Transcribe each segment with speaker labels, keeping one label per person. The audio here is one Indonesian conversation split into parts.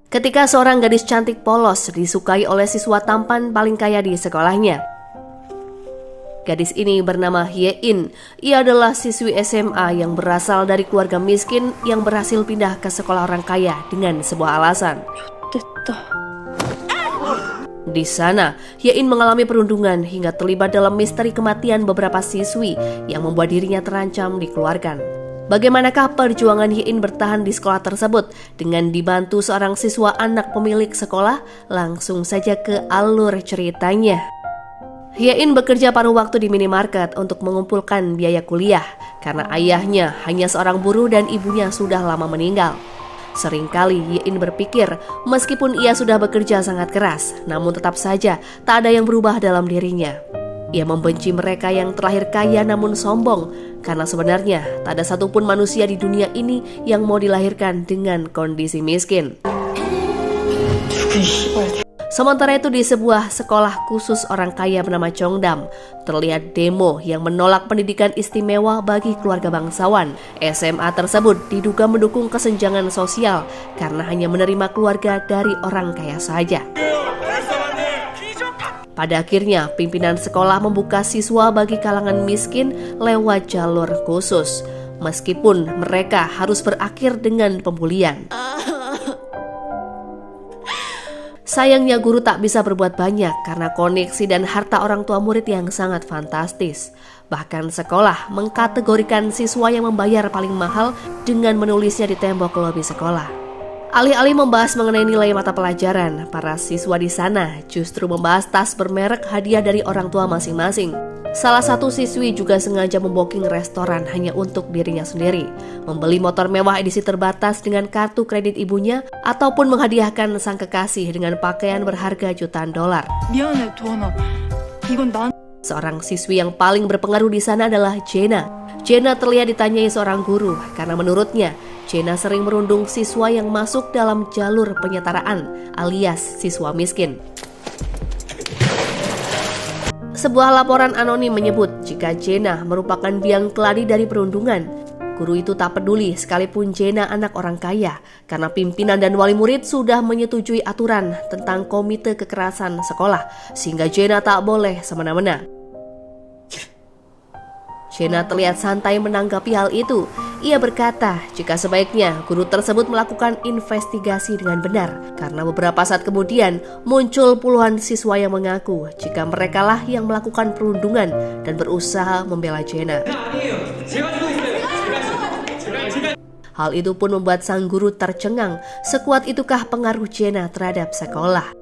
Speaker 1: Ketika seorang gadis cantik polos disukai oleh siswa tampan paling kaya di sekolahnya. Gadis ini bernama Hye-in. Ia adalah siswi SMA yang berasal dari keluarga miskin yang berhasil pindah ke sekolah orang kaya dengan sebuah alasan. Di sana, Hye-in mengalami perundungan hingga terlibat dalam misteri kematian beberapa siswi yang membuat dirinya terancam dikeluarkan. Bagaimanakah perjuangan Hye-in bertahan di sekolah tersebut dengan dibantu seorang siswa anak pemilik sekolah? Langsung saja ke alur ceritanya. Hye-in bekerja paruh waktu di minimarket untuk mengumpulkan biaya kuliah karena ayahnya hanya seorang buruh dan ibunya sudah lama meninggal. Seringkali Hye-in berpikir meskipun ia sudah bekerja sangat keras, namun tetap saja tak ada yang berubah dalam dirinya. Ia membenci mereka yang terlahir kaya namun sombong, karena sebenarnya tak ada satupun manusia di dunia ini yang mau dilahirkan dengan kondisi miskin. Sementara itu di sebuah sekolah khusus orang kaya bernama Cheongdam, terlihat demo yang menolak pendidikan istimewa bagi keluarga bangsawan. SMA tersebut diduga mendukung kesenjangan sosial karena hanya menerima keluarga dari orang kaya saja. Pada akhirnya, pimpinan sekolah membuka siswa bagi kalangan miskin lewat jalur khusus, meskipun mereka harus berakhir dengan pembulian. Sayangnya guru tak bisa berbuat banyak karena koneksi dan harta orang tua murid yang sangat fantastis. Bahkan sekolah mengkategorikan siswa yang membayar paling mahal dengan menulisnya di tembok lobi sekolah. Alih-alih membahas mengenai nilai mata pelajaran, para siswa di sana justru membahas tas bermerek hadiah dari orang tua masing-masing. Salah satu siswi juga sengaja membooking restoran hanya untuk dirinya sendiri, membeli motor mewah edisi terbatas dengan kartu kredit ibunya, ataupun menghadiahkan sang kekasih dengan pakaian berharga jutaan dolar. Seorang siswi yang paling berpengaruh di sana adalah Jenna. Jenna terlihat ditanyai seorang guru karena menurutnya Jenna sering merundung siswa yang masuk dalam jalur penyetaraan alias siswa miskin. Sebuah laporan anonim menyebut jika Jenna merupakan biang keladi dari perundungan. Guru itu tak peduli sekalipun Jenna anak orang kaya karena pimpinan dan wali murid sudah menyetujui aturan tentang komite kekerasan sekolah sehingga Jenna tak boleh semena-mena. Jenna terlihat santai menanggapi hal itu. Ia berkata jika sebaiknya guru tersebut melakukan investigasi dengan benar karena beberapa saat kemudian muncul puluhan siswa yang mengaku jika merekalah yang melakukan perundungan dan berusaha membela Jenna. Hal itu pun membuat sang guru tercengang, sekuat itukah pengaruh Jenna terhadap sekolah.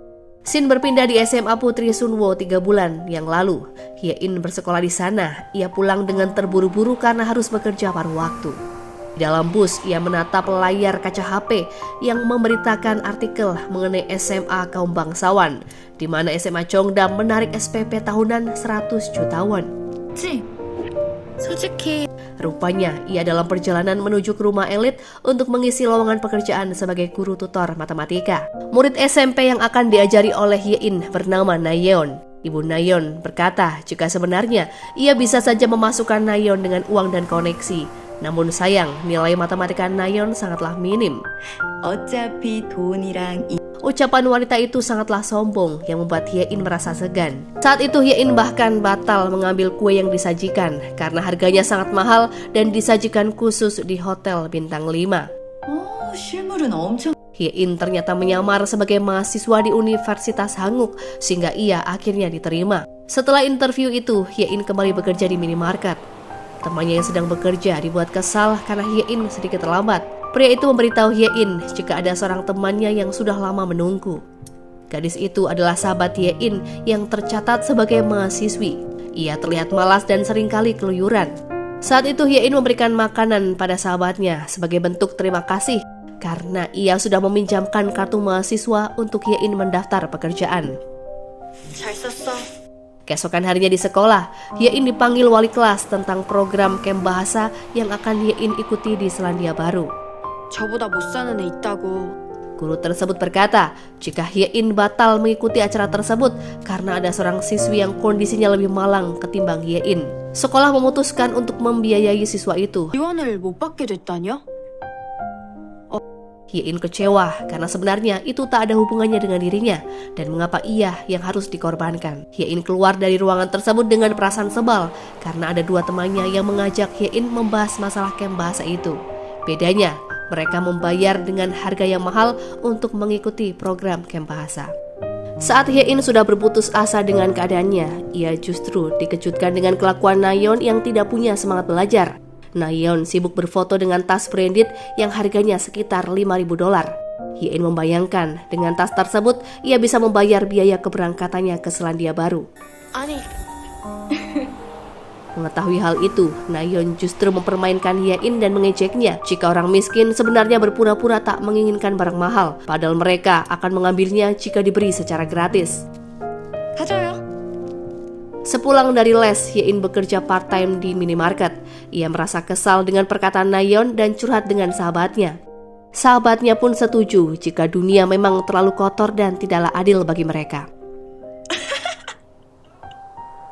Speaker 1: Shin berpindah di SMA Putri Sunwo 3 bulan yang lalu. Hye-in bersekolah di sana. Ia pulang dengan terburu-buru karena harus bekerja paruh waktu. Di dalam bus, ia menatap layar kaca HP yang memberitakan artikel mengenai SMA kaum bangsawan, di mana SMA Cheongdam menarik SPP tahunan 100 jutawan. Rupanya, ia dalam perjalanan menuju ke rumah elit untuk mengisi lowongan pekerjaan sebagai guru tutor matematika. Murid SMP yang akan diajari oleh Hye-in bernama Nayeon. Ibu Nayeon berkata jika sebenarnya ia bisa saja memasukkan Nayeon dengan uang dan koneksi. Namun sayang, nilai matematika Nayeon sangatlah minim. Ucapan wanita itu sangatlah sombong yang membuat Hye-in merasa segan. Saat itu Hye-in bahkan batal mengambil kue yang disajikan karena harganya sangat mahal dan disajikan khusus di hotel bintang 5. Hye-in ternyata menyamar sebagai mahasiswa di Universitas Hanguk sehingga ia akhirnya diterima. Setelah interview itu, Hye-in kembali bekerja di minimarket. Temannya yang sedang bekerja dibuat kesal karena Hye-in sedikit terlambat. Pria itu memberitahu Hye-in jika ada seorang temannya yang sudah lama menunggu. Gadis itu adalah sahabat Hye-in yang tercatat sebagai mahasiswi. Ia terlihat malas dan seringkali keluyuran. Saat itu Hye-in memberikan makanan pada sahabatnya sebagai bentuk terima kasih karena ia sudah meminjamkan kartu mahasiswa untuk Hye-in mendaftar pekerjaan. Keesokan harinya di sekolah, Hye-in dipanggil wali kelas tentang program camp bahasa yang akan Hye-in ikuti di Selandia Baru. Guru tersebut berkata jika Hye-in batal mengikuti acara tersebut karena ada seorang siswi yang kondisinya lebih malang ketimbang Hye-in. Sekolah memutuskan untuk membiayai siswa itu. Hye-in kecewa karena sebenarnya itu tak ada hubungannya dengan dirinya dan mengapa ia yang harus dikorbankan. Hye-in keluar dari ruangan tersebut dengan perasaan sebal karena ada dua temannya yang mengajak Hye-in membahas masalah camp bahasa itu. Bedanya, mereka membayar dengan harga yang mahal untuk mengikuti program camp bahasa. Saat Hye-in sudah berputus asa dengan keadaannya, ia justru dikejutkan dengan kelakuan Nayeon yang tidak punya semangat belajar. Nayeon sibuk berfoto dengan tas branded yang harganya sekitar $5.000. Hye-in membayangkan dengan tas tersebut ia bisa membayar biaya keberangkatannya ke Selandia Baru. Mengetahui hal itu, Nayeon justru mempermainkan Hye-in dan mengejeknya jika orang miskin sebenarnya berpura-pura tak menginginkan barang mahal, padahal mereka akan mengambilnya jika diberi secara gratis. Sepulang dari les, Hye-in bekerja part-time di minimarket. Ia merasa kesal dengan perkataan Nayeon dan curhat dengan sahabatnya. Sahabatnya pun setuju jika dunia memang terlalu kotor dan tidaklah adil bagi mereka.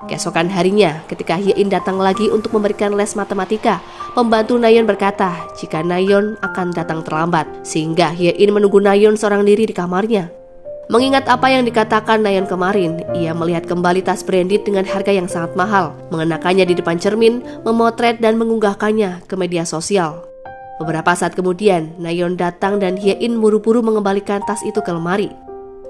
Speaker 1: Keesokan harinya, ketika Hye-in datang lagi untuk memberikan les matematika, pembantu Nayeon berkata jika Nayeon akan datang terlambat, sehingga Hye-in menunggu Nayeon seorang diri di kamarnya. Mengingat apa yang dikatakan Nayeon kemarin, ia melihat kembali tas branded dengan harga yang sangat mahal, mengenakannya di depan cermin, memotret dan mengunggahkannya ke media sosial. Beberapa saat kemudian, Nayeon datang dan Hye-in buru-buru mengembalikan tas itu ke lemari.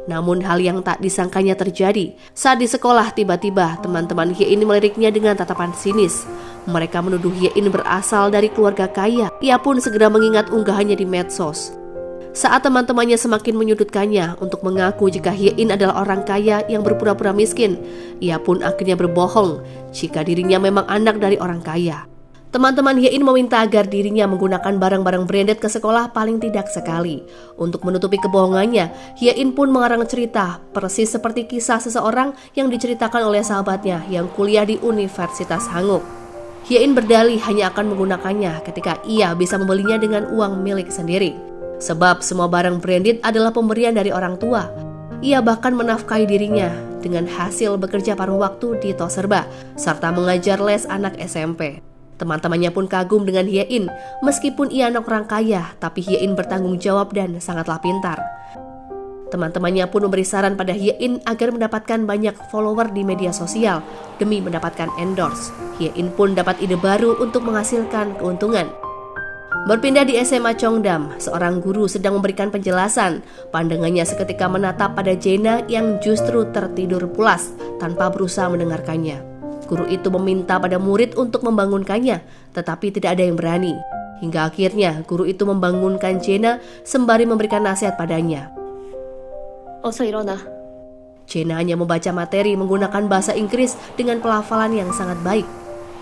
Speaker 1: Namun hal yang tak disangkanya terjadi. Saat di sekolah, tiba-tiba teman-teman Hye-in meliriknya dengan tatapan sinis. Mereka menuduh Hye-in berasal dari keluarga kaya. Ia pun segera mengingat unggahannya di medsos. Saat teman-temannya semakin menyudutkannya untuk mengaku jika Hye-in adalah orang kaya yang berpura-pura miskin, ia pun akhirnya berbohong jika dirinya memang anak dari orang kaya. Teman-teman Hye-in meminta agar dirinya menggunakan barang-barang branded ke sekolah paling tidak sekali. Untuk menutupi kebohongannya, Hye-in pun mengarang cerita persis seperti kisah seseorang yang diceritakan oleh sahabatnya yang kuliah di Universitas Hanguk. Hye-in berdalih hanya akan menggunakannya ketika ia bisa membelinya dengan uang milik sendiri. Sebab semua barang branded adalah pemberian dari orang tua. Ia bahkan menafkahi dirinya dengan hasil bekerja paruh waktu di Toserba serta mengajar les anak SMP. Teman-temannya pun kagum dengan Hye-in, meskipun ia anak orang kaya, tapi Hye-in bertanggung jawab dan sangatlah pintar. Teman-temannya pun memberi saran pada Hye-in agar mendapatkan banyak follower di media sosial demi mendapatkan endorse. Hye-in pun dapat ide baru untuk menghasilkan keuntungan. Berpindah di SMA Cheongdam, seorang guru sedang memberikan penjelasan. Pandangannya seketika menatap pada Jena yang justru tertidur pulas tanpa berusaha mendengarkannya. Guru itu meminta pada murid untuk membangunkannya, tetapi tidak ada yang berani. Hingga akhirnya guru itu membangunkan Jena sembari memberikan nasihat padanya. "Oso irona." Jena hanya membaca materi menggunakan bahasa Inggris dengan pelafalan yang sangat baik.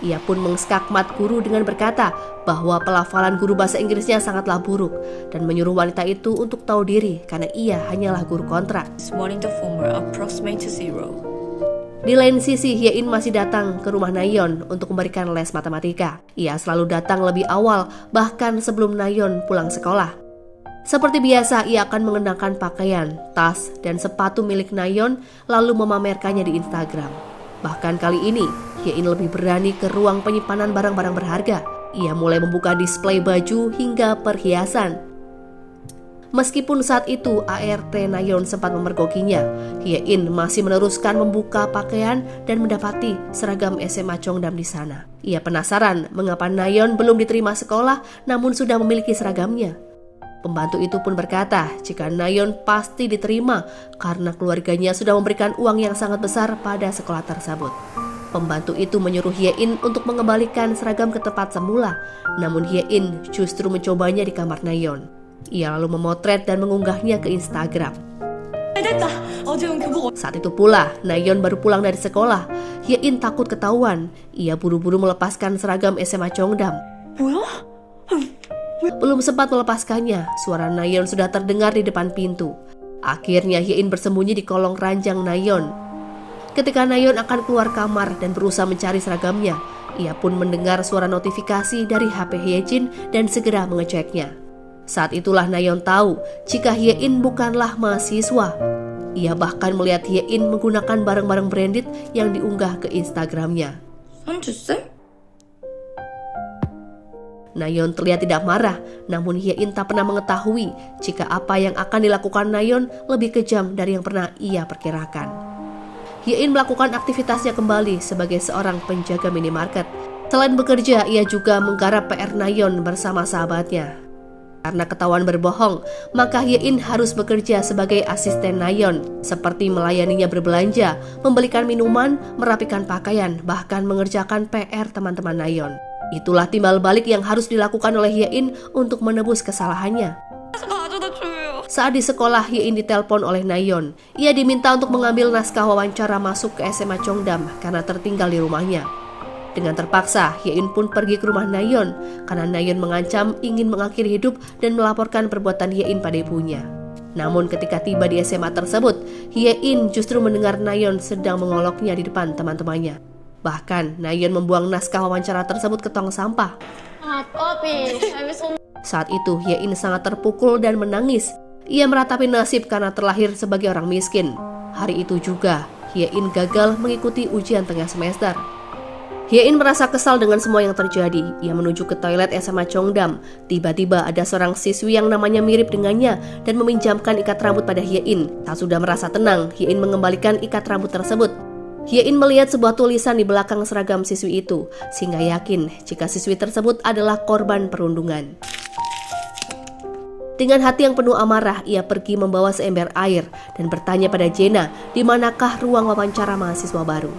Speaker 1: Ia pun mengskakmat guru dengan berkata bahwa pelafalan guru bahasa Inggrisnya sangatlah buruk dan menyuruh wanita itu untuk tahu diri karena ia hanyalah guru kontrak. Di lain sisi, Hye-in masih datang ke rumah Nayeon untuk memberikan les matematika. Ia selalu datang lebih awal, bahkan sebelum Nayeon pulang sekolah. Seperti biasa, ia akan mengenakan pakaian, tas, dan sepatu milik Nayeon lalu memamerkannya di Instagram. Bahkan kali ini, Hye-in lebih berani ke ruang penyimpanan barang-barang berharga. Ia mulai membuka display baju hingga perhiasan. Meskipun saat itu ART Nayeon sempat memergokinya, Hye-in masih meneruskan membuka pakaian dan mendapati seragam SMA Cheongdam di sana. Ia penasaran mengapa Nayeon belum diterima sekolah namun sudah memiliki seragamnya. Pembantu itu pun berkata jika Nayeon pasti diterima karena keluarganya sudah memberikan uang yang sangat besar pada sekolah tersebut. Pembantu itu menyuruh Hye-in untuk mengembalikan seragam ke tempat semula, namun Hye-in justru mencobanya di kamar Nayeon. Ia lalu memotret dan mengunggahnya ke Instagram. Saat itu pula, Nayeon baru pulang dari sekolah. Hye-in takut ketahuan. Ia buru-buru melepaskan seragam SMA Cheongdam. Belum sempat melepaskannya, suara Nayeon sudah terdengar di depan pintu. Akhirnya Hye-in bersembunyi di kolong ranjang Nayeon. Ketika Nayeon akan keluar kamar dan berusaha mencari seragamnya, ia pun mendengar suara notifikasi dari HP Hye-jin dan segera mengeceknya. Saat itulah Nayeon tahu jika Hye-in bukanlah mahasiswa. Ia bahkan melihat Hye-in menggunakan barang-barang branded yang diunggah ke Instagramnya. Nayeon terlihat tidak marah, namun Hye-in tak pernah mengetahui jika apa yang akan dilakukan Nayeon lebih kejam dari yang pernah ia perkirakan. Hye-in melakukan aktivitasnya kembali sebagai seorang penjaga minimarket. Selain bekerja, ia juga menggarap PR Nayeon bersama sahabatnya. Karena ketahuan berbohong, maka Hye-in harus bekerja sebagai asisten Nayeon, seperti melayaninya berbelanja, membelikan minuman, merapikan pakaian, bahkan mengerjakan PR teman-teman Nayeon. Itulah timbal balik yang harus dilakukan oleh Hye-in untuk menebus kesalahannya. Saat di sekolah, Hye-in ditelepon oleh Nayeon. Ia diminta untuk mengambil naskah wawancara masuk ke SMA Cheongdam karena tertinggal di rumahnya. Dengan terpaksa, Hye-in pun pergi ke rumah Nayeon karena Nayeon mengancam ingin mengakhiri hidup dan melaporkan perbuatan Hye-in pada ibunya. Namun ketika tiba di SMA tersebut, Hye-in justru mendengar Nayeon sedang mengoloknya di depan teman-temannya. Bahkan, Nayeon membuang naskah wawancara tersebut ke tong sampah. Saat itu, Hye-in sangat terpukul dan menangis. Ia meratapi nasib karena terlahir sebagai orang miskin. Hari itu juga, Hye-in gagal mengikuti ujian tengah semester. Hye-in merasa kesal dengan semua yang terjadi. Ia menuju ke toilet SMA Cheongdam. Tiba-tiba ada seorang siswi yang namanya mirip dengannya dan meminjamkan ikat rambut pada Hye-in. Tak sudah merasa tenang, Hye-in mengembalikan ikat rambut tersebut. Hye-in melihat sebuah tulisan di belakang seragam siswi itu, sehingga yakin jika siswi tersebut adalah korban perundungan. Dengan hati yang penuh amarah, ia pergi membawa seember air dan bertanya pada Jena, di manakah ruang wawancara mahasiswa baru.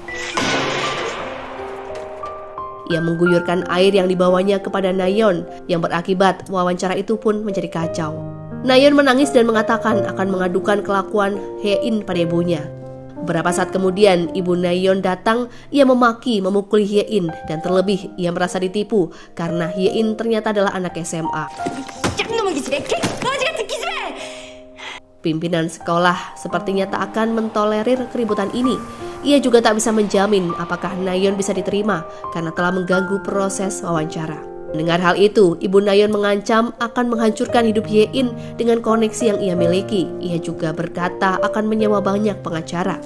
Speaker 1: Ia mengguyurkan air yang dibawanya kepada Nayeon, yang berakibat wawancara itu pun menjadi kacau. Nayeon menangis dan mengatakan akan mengadukan kelakuan Hye-in pada ibunya. Beberapa saat kemudian, ibu Nayeon datang. Ia memaki, memukuli Hye-in, dan terlebih ia merasa ditipu karena Hye-in ternyata adalah anak SMA. Pimpinan sekolah sepertinya tak akan mentolerir keributan ini. Ia juga tak bisa menjamin apakah Nayeon bisa diterima karena telah mengganggu proses wawancara. Mendengar hal itu, ibu Nayeon mengancam akan menghancurkan hidup Hye-in dengan koneksi yang ia miliki. Ia juga berkata akan menyewa banyak pengacara.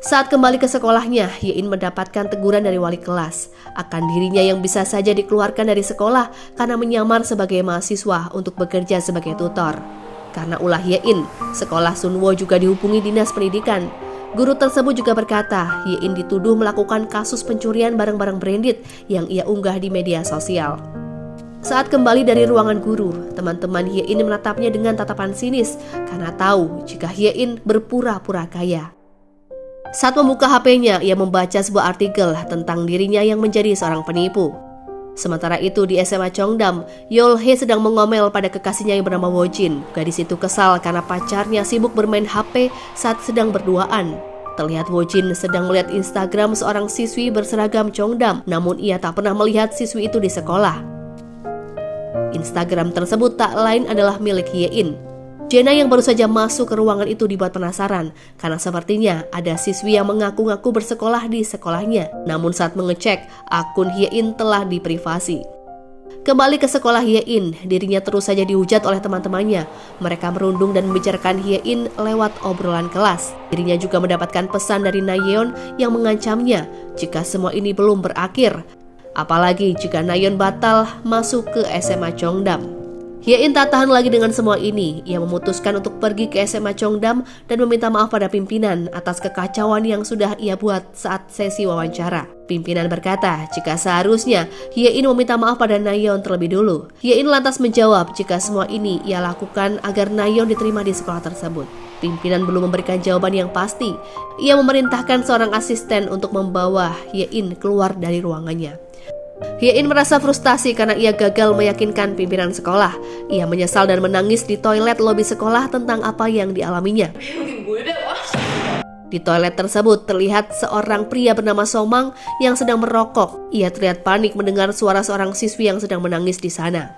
Speaker 1: Saat kembali ke sekolahnya, Hye-in mendapatkan teguran dari wali kelas akan dirinya yang bisa saja dikeluarkan dari sekolah karena menyamar sebagai mahasiswa untuk bekerja sebagai tutor. Karena ulah Hye-in, sekolah Sunwo juga dihubungi dinas pendidikan. Guru tersebut juga berkata, Hye-in dituduh melakukan kasus pencurian barang-barang branded yang ia unggah di media sosial. Saat kembali dari ruangan guru, teman-teman Hye-in menatapnya dengan tatapan sinis karena tahu jika Hye-in berpura-pura kaya. Saat membuka HP-nya, ia membaca sebuah artikel tentang dirinya yang menjadi seorang penipu. Sementara itu di SMA Cheongdam, Yeol-hye sedang mengomel pada kekasihnya yang bernama Wojin. Gadis itu kesal karena pacarnya sibuk bermain HP saat sedang berduaan. Terlihat Wojin sedang melihat Instagram seorang siswi berseragam Cheongdam, namun ia tak pernah melihat siswi itu di sekolah. Instagram tersebut tak lain adalah milik Hye-in. Jena yang baru saja masuk ke ruangan itu dibuat penasaran karena sepertinya ada siswi yang mengaku-ngaku bersekolah di sekolahnya. Namun saat mengecek, akun Hye-in telah diprivasi. Kembali ke sekolah Hye-in, dirinya terus saja dihujat oleh teman-temannya. Mereka merundung dan membicarakan Hye-in lewat obrolan kelas. Dirinya juga mendapatkan pesan dari Nayeon yang mengancamnya jika semua ini belum berakhir. Apalagi jika Nayeon batal masuk ke SMA Cheongdam. Hye-in tak tahan lagi dengan semua ini. Ia memutuskan untuk pergi ke SMA Cheongdam dan meminta maaf pada pimpinan atas kekacauan yang sudah ia buat saat sesi wawancara. Pimpinan berkata jika seharusnya Hye-in meminta maaf pada Nayeon terlebih dulu. Hye-in lantas menjawab jika semua ini ia lakukan agar Nayeon diterima di sekolah tersebut. Pimpinan belum memberikan jawaban yang pasti. Ia memerintahkan seorang asisten untuk membawa Hye-in keluar dari ruangannya. Hye-in merasa frustasi karena ia gagal meyakinkan pimpinan sekolah. Ia menyesal dan menangis di toilet lobi sekolah tentang apa yang dialaminya. Di toilet tersebut terlihat seorang pria bernama Somang yang sedang merokok. Ia terlihat panik mendengar suara seorang siswi yang sedang menangis di sana.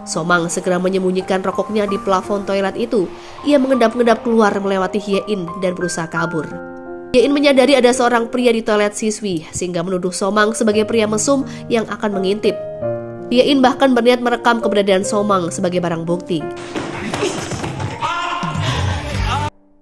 Speaker 1: Somang segera menyembunyikan rokoknya di plafon toilet itu. Ia mengendap-endap keluar melewati Hye-in dan berusaha kabur. Hye-in menyadari ada seorang pria di toilet siswi sehingga menuduh Somang sebagai pria mesum yang akan mengintip. Hye-in bahkan berniat merekam keberadaan Somang sebagai barang bukti.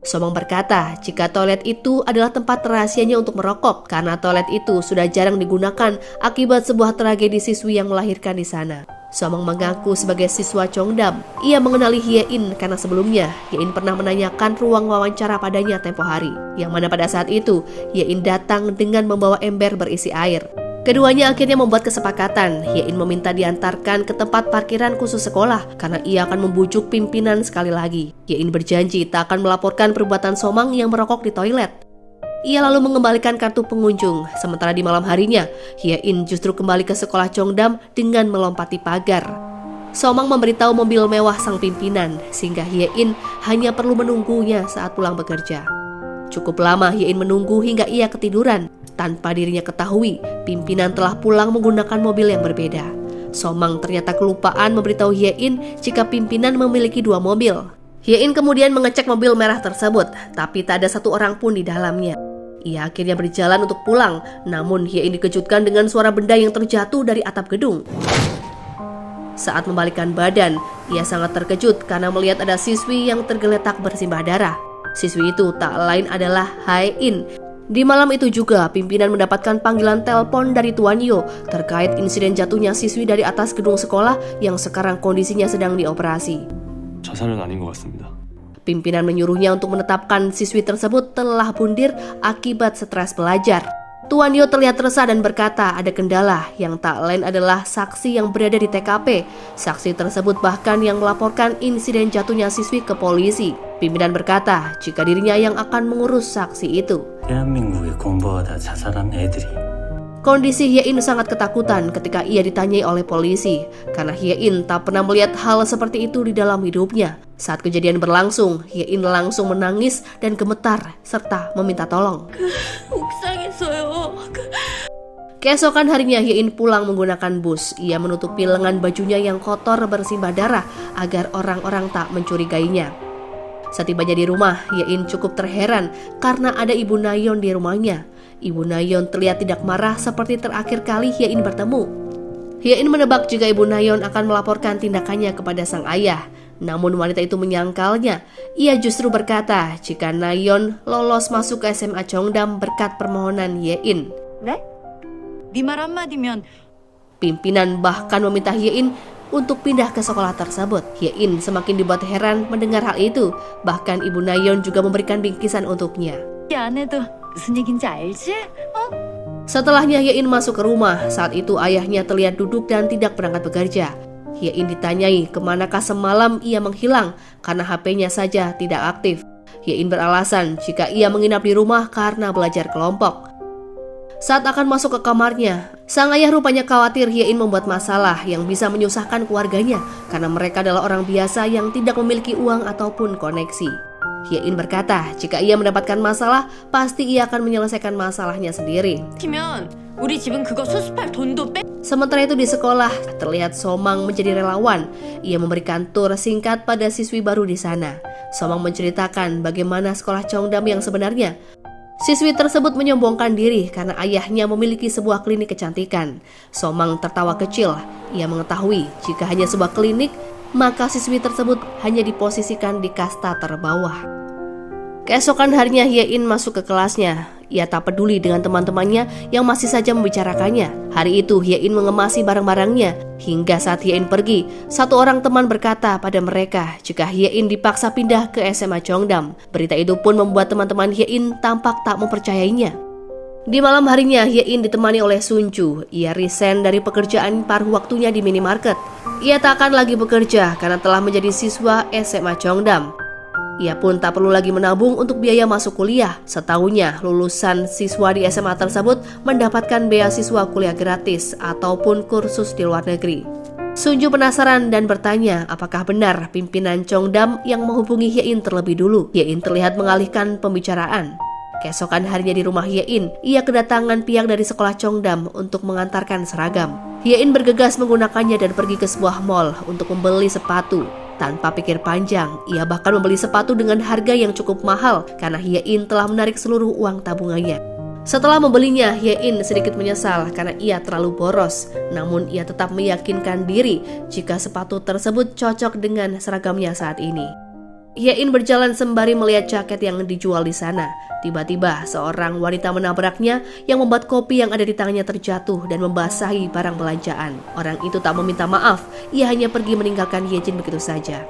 Speaker 1: Somang berkata jika toilet itu adalah tempat rahasianya untuk merokok karena toilet itu sudah jarang digunakan akibat sebuah tragedi siswi yang melahirkan di sana. Somang mengaku sebagai siswa Cheongdam, ia mengenali Hye-in karena sebelumnya Hye-in pernah menanyakan ruang wawancara padanya tempo hari, yang mana pada saat itu Hye-in datang dengan membawa ember berisi air. Keduanya akhirnya membuat kesepakatan. Hye-in meminta diantarkan ke tempat parkiran khusus sekolah karena ia akan membujuk pimpinan sekali lagi. Hye-in berjanji tak akan melaporkan perbuatan Somang yang merokok di toilet. Ia lalu mengembalikan kartu pengunjung. Sementara di malam harinya, Hye-in justru kembali ke sekolah Cheongdam dengan melompati pagar. Somang memberitahu mobil mewah sang pimpinan sehingga Hye-in hanya perlu menunggunya saat pulang bekerja. Cukup lama Hye-in menunggu hingga ia ketiduran. Tanpa dirinya ketahui, pimpinan telah pulang menggunakan mobil yang berbeda. Somang ternyata kelupaan memberitahu Hye-in jika pimpinan memiliki 2 mobil. Hye-in kemudian mengecek mobil merah tersebut, tapi tak ada satu orang pun di dalamnya. Ia akhirnya berjalan untuk pulang, namun Hye-in dikejutkan dengan suara benda yang terjatuh dari atap gedung. Saat membalikkan badan, ia sangat terkejut karena melihat ada siswi yang tergeletak bersimbah darah. Siswi itu tak lain adalah Hye-in. Di malam itu juga, pimpinan mendapatkan panggilan telepon dari Tuan Yo terkait insiden jatuhnya siswi dari atas gedung sekolah yang sekarang kondisinya sedang dioperasi.
Speaker 2: 자살은 아닌 것 같습니다.
Speaker 1: Pimpinan menyuruhnya untuk menetapkan siswi tersebut telah bundir akibat stres belajar. Tuan Yo terlihat resah dan berkata ada kendala yang tak lain adalah saksi yang berada di TKP. Saksi tersebut bahkan yang melaporkan insiden jatuhnya siswi ke polisi. Pimpinan berkata jika dirinya yang akan mengurus saksi itu.
Speaker 3: 대한민국에 공부하다 자살한 애들이
Speaker 1: Kondisi Hye-in sangat ketakutan ketika ia ditanyai oleh polisi karena Hye-in tak pernah melihat hal seperti itu di dalam hidupnya. Saat kejadian berlangsung, Hye-in langsung menangis dan gemetar serta meminta tolong. Keesokan harinya Hye-in pulang menggunakan bus. Ia menutupi lengan bajunya yang kotor bersimbah darah agar orang-orang tak mencurigainya. Setibanya di rumah, Hye-in cukup terheran karena ada Ibu Nayeon di rumahnya. Ibu Nayeon terlihat tidak marah seperti terakhir kali Hye-in bertemu. Hye-in menebak jika Ibu Nayeon akan melaporkan tindakannya kepada sang ayah. Namun wanita itu menyangkalnya. Ia justru berkata jika Nayeon lolos masuk ke SMA Cheongdam berkat permohonan Hye-in.
Speaker 4: 네? 네 말 한마디면
Speaker 1: Pimpinan bahkan meminta Hye-in untuk pindah ke sekolah tersebut. Hye-in semakin dibuat heran mendengar hal itu. Bahkan Ibu Nayeon juga memberikan bingkisan untuknya.
Speaker 4: 안 해도 무슨 얘긴지 알지?
Speaker 1: Setelahnya Hye-in masuk ke rumah. Saat itu ayahnya terlihat duduk dan tidak berangkat bekerja. Hye-in ditanyai kemanakah semalam ia menghilang karena HP-nya saja tidak aktif. Hye-in beralasan jika ia menginap di rumah karena belajar kelompok. Saat akan masuk ke kamarnya, sang ayah rupanya khawatir Hye-in membuat masalah yang bisa menyusahkan keluarganya karena mereka adalah orang biasa yang tidak memiliki uang ataupun koneksi. Hye-in berkata jika ia mendapatkan masalah, pasti ia akan menyelesaikan masalahnya sendiri.
Speaker 4: 시키면 우리 집은 그거 수습할 돈도 빼.
Speaker 1: Sementara itu di sekolah, terlihat Somang menjadi relawan. Ia memberikan tur singkat pada siswi baru di sana. Somang menceritakan bagaimana sekolah Cheongdam yang sebenarnya. Siswi tersebut menyombongkan diri karena ayahnya memiliki sebuah klinik kecantikan. Somang tertawa kecil. Ia mengetahui jika hanya sebuah klinik, maka siswi tersebut hanya diposisikan di kasta terbawah. Keesokan harinya Hye-in masuk ke kelasnya. Ia tak peduli dengan teman-temannya yang masih saja membicarakannya. Hari itu Hye-in mengemasi barang-barangnya. Hingga saat Hye-in pergi, satu orang teman berkata pada mereka jika Hye-in dipaksa pindah ke SMA Cheongdam. Berita itu pun membuat teman-teman Hye-in tampak tak mempercayainya. Di malam harinya Hye-in ditemani oleh Sunju. Ia resign dari pekerjaan paruh waktunya di minimarket. Ia tak akan lagi bekerja karena telah menjadi siswa SMA Cheongdam. Ia pun tak perlu lagi menabung untuk biaya masuk kuliah. Setahunnya, lulusan siswa di SMA tersebut mendapatkan beasiswa kuliah gratis ataupun kursus di luar negeri. Sunju penasaran dan bertanya apakah benar pimpinan Cheongdam yang menghubungi Hye-in terlebih dulu. Hye-in terlihat mengalihkan pembicaraan. Keesokan harinya di rumah Hye-in, ia kedatangan pihak dari sekolah Cheongdam untuk mengantarkan seragam. Hye-in bergegas menggunakannya dan pergi ke sebuah mall untuk membeli sepatu. Tanpa pikir panjang, ia bahkan membeli sepatu dengan harga yang cukup mahal karena Hye-in telah menarik seluruh uang tabungannya. Setelah membelinya, Hye-in sedikit menyesal karena ia terlalu boros. Namun ia tetap meyakinkan diri jika sepatu tersebut cocok dengan seragamnya saat ini. Hye-in berjalan sembari melihat jaket yang dijual di sana. Tiba-tiba seorang wanita menabraknya yang membuat kopi yang ada di tangannya terjatuh dan membasahi barang belanjaan. Orang itu tak meminta maaf, ia hanya pergi meninggalkan Hye-jin begitu saja.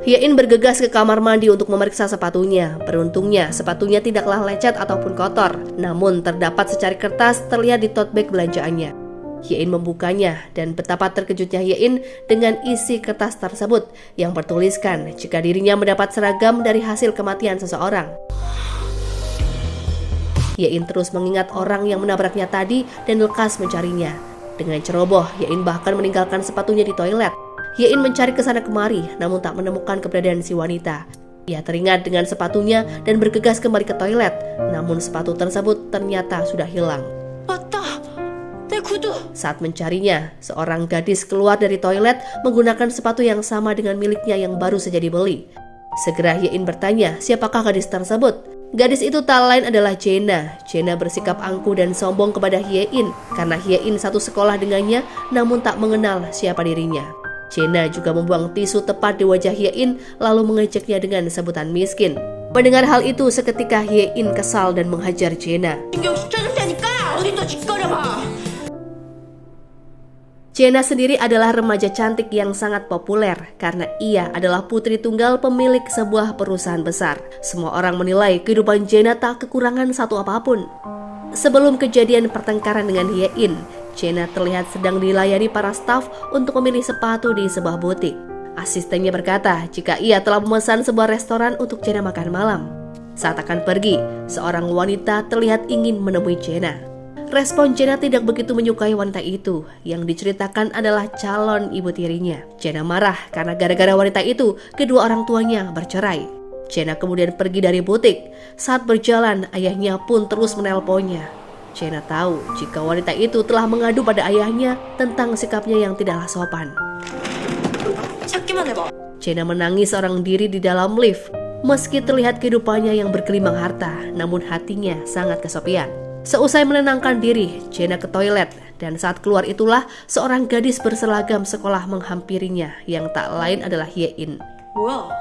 Speaker 1: Hye-in bergegas ke kamar mandi untuk memeriksa sepatunya. Beruntungnya, sepatunya tidaklah lecet ataupun kotor, namun terdapat secari kertas terlihat di tote bag belanjaannya. Hye-in membukanya dan betapa terkejutnya Hye-in dengan isi kertas tersebut yang bertuliskan jika dirinya mendapat seragam dari hasil kematian seseorang. Hye-in terus mengingat orang yang menabraknya tadi dan lekas mencarinya. Dengan ceroboh, Hye-in bahkan meninggalkan sepatunya di toilet. Hye-in mencari kesana kemari namun tak menemukan keberadaan si wanita. Ia teringat dengan sepatunya dan bergegas kembali ke toilet, namun sepatu tersebut ternyata sudah hilang. Saat mencarinya, seorang gadis keluar dari toilet menggunakan sepatu yang sama dengan miliknya yang baru saja dibeli. Segera Hye-in bertanya siapakah gadis tersebut. Gadis itu tak lain adalah Jae-na. Jae-na bersikap angkuh dan sombong kepada Hye-in karena Hye-in satu sekolah dengannya namun tak mengenal siapa dirinya. Jae-na juga membuang tisu tepat di wajah Hye-in lalu mengejaknya dengan sebutan miskin. Mendengar hal itu, seketika Hye-in kesal dan menghajar Jae-na. Jae-na sendiri adalah remaja cantik yang sangat populer karena ia adalah putri tunggal pemilik sebuah perusahaan besar. Semua orang menilai kehidupan Jae-na tak kekurangan satu apapun. Sebelum kejadian pertengkaran dengan Hye-in, Jae-na terlihat sedang dilayani para staf untuk memilih sepatu di sebuah butik. Asistennya berkata jika ia telah memesan sebuah restoran untuk Jae-na makan malam. Saat akan pergi, seorang wanita terlihat ingin menemui Jae-na. Respon Jae-na tidak begitu menyukai wanita itu. Yang diceritakan adalah calon ibu tirinya. Jae-na marah karena gara-gara wanita itu kedua orang tuanya bercerai. Jae-na kemudian pergi dari butik. Saat berjalan, ayahnya pun terus menelponnya. Jae-na tahu jika wanita itu telah mengadu pada ayahnya tentang sikapnya yang tidaklah sopan. Jae-na menangis seorang diri di dalam lift. Meski terlihat kehidupannya yang bergelimang harta, namun hatinya sangat kesepian. Seusai menenangkan diri, Jae-na ke toilet dan saat keluar itulah seorang gadis berseragam sekolah menghampirinya yang tak lain adalah Hye-in.
Speaker 4: Wow.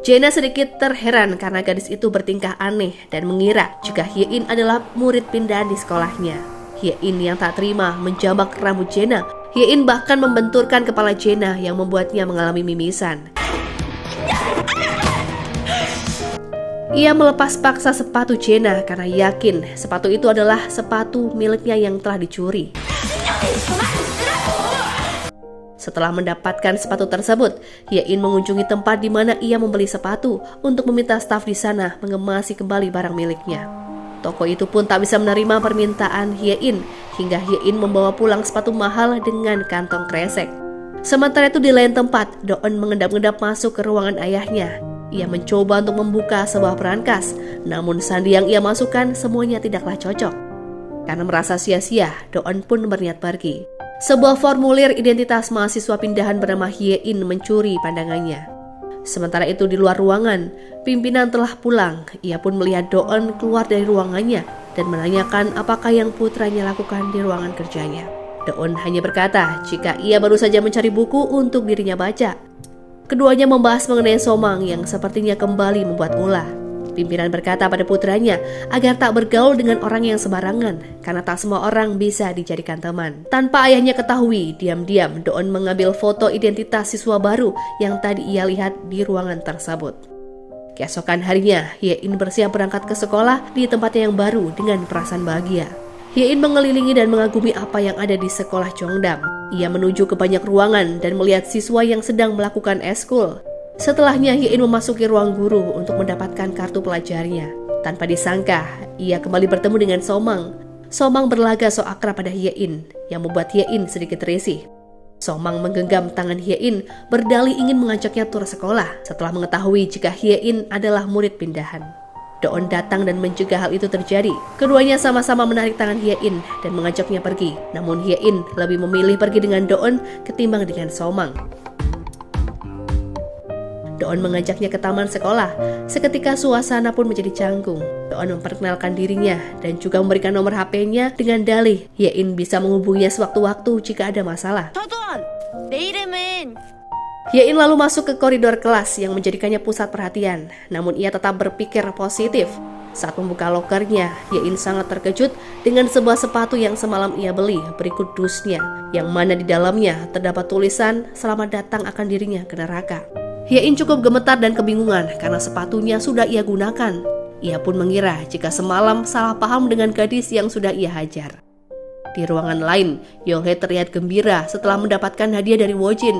Speaker 1: Jae-na sedikit terheran karena gadis itu bertingkah aneh dan mengira jika Hye-in adalah murid pindahan di sekolahnya. Hye-in yang tak terima menjambak rambut Jae-na. Hye-in bahkan membenturkan kepala Jae-na yang membuatnya mengalami mimisan. Ia melepas paksa sepatu Jae-na karena yakin sepatu itu adalah sepatu miliknya yang telah dicuri. Setelah mendapatkan sepatu tersebut, Hye-in mengunjungi tempat di mana ia membeli sepatu untuk meminta staf di sana mengemasi kembali barang miliknya. Toko itu pun tak bisa menerima permintaan Hye-in hingga Hye-in membawa pulang sepatu mahal dengan kantong kresek. Sementara itu di lain tempat, Do-eun mengendap-endap masuk ke ruangan ayahnya. Ia mencoba untuk membuka sebuah perangkas, namun sandi yang ia masukkan semuanya tidaklah cocok. Karena merasa sia-sia, Do-eun pun berniat pergi. Sebuah formulir identitas mahasiswa pindahan bernama Hye-in mencuri pandangannya. Sementara itu di luar ruangan, pimpinan telah pulang. Ia pun melihat Do-eun keluar dari ruangannya dan menanyakan apakah yang putranya lakukan di ruangan kerjanya. Do-eun hanya berkata jika ia baru saja mencari buku untuk dirinya baca. Keduanya membahas mengenai Somang yang sepertinya kembali membuat ulah. Pimpinan berkata pada putranya agar tak bergaul dengan orang yang sembarangan karena tak semua orang bisa dijadikan teman. Tanpa ayahnya ketahui, diam-diam Do-eun mengambil foto identitas siswa baru yang tadi ia lihat di ruangan tersebut. Keesokan harinya, Hye-in bersiap berangkat ke sekolah di tempatnya yang baru dengan perasaan bahagia. Hye-in mengelilingi dan mengagumi apa yang ada di sekolah Cheongdam. Ia menuju ke banyak ruangan dan melihat siswa yang sedang melakukan eskul. Setelahnya Hye-in memasuki ruang guru untuk mendapatkan kartu pelajarnya. Tanpa disangka, ia kembali bertemu dengan Somang. Somang berlaga so akrab pada Hye-in yang membuat Hye-in sedikit risih. Somang menggenggam tangan Hye-in berdalih ingin mengajaknya tur sekolah setelah mengetahui jika Hye-in adalah murid pindahan. Do-eun datang dan mencegah hal itu terjadi. Keduanya sama-sama menarik tangan Hye-in dan mengajaknya pergi. Namun Hye-in lebih memilih pergi dengan Do-eun ketimbang dengan Somang. Do-eun mengajaknya ke taman sekolah. Seketika suasana pun menjadi canggung. Do-eun memperkenalkan dirinya dan juga memberikan nomor HP-nya dengan dalih Hye-in bisa menghubunginya sewaktu-waktu jika ada masalah.
Speaker 4: 내 이름은
Speaker 1: Hye-in lalu masuk ke koridor kelas yang menjadikannya pusat perhatian. Namun ia tetap berpikir positif. Saat membuka lokernya, Hye-in sangat terkejut dengan sebuah sepatu yang semalam ia beli berikut dusnya, yang mana di dalamnya terdapat tulisan selamat datang akan dirinya ke neraka. Hye-in cukup gemetar dan kebingungan karena sepatunya sudah ia gunakan. Ia pun mengira jika semalam salah paham dengan gadis yang sudah ia hajar. Di ruangan lain, Yolhe terlihat gembira setelah mendapatkan hadiah dari Wojin.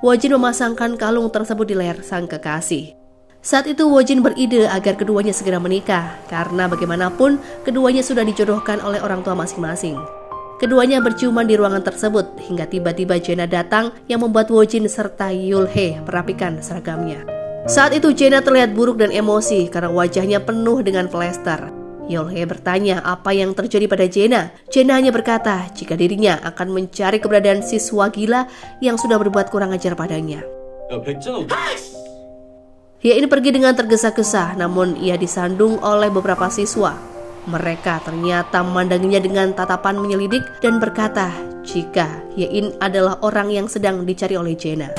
Speaker 1: Wojin memasangkan kalung tersebut di leher sang kekasih. Saat itu Wojin beride agar keduanya segera menikah, karena bagaimanapun keduanya sudah dijodohkan oleh orang tua masing-masing. Keduanya berciuman di ruangan tersebut hingga tiba-tiba Jaena datang yang membuat Wojin serta Yulhe merapikan seragamnya. Saat itu Jaena terlihat buruk dan emosi karena wajahnya penuh dengan plester. Yolhe bertanya apa yang terjadi pada Jaena. Jaena hanya berkata jika dirinya akan mencari keberadaan siswa gila yang sudah berbuat kurang ajar padanya. Hye-in pergi dengan tergesa-gesa, namun ia disandung oleh beberapa siswa. Mereka ternyata memandanginya dengan tatapan menyelidik dan berkata jika Hye-in adalah orang yang sedang dicari oleh Jaena.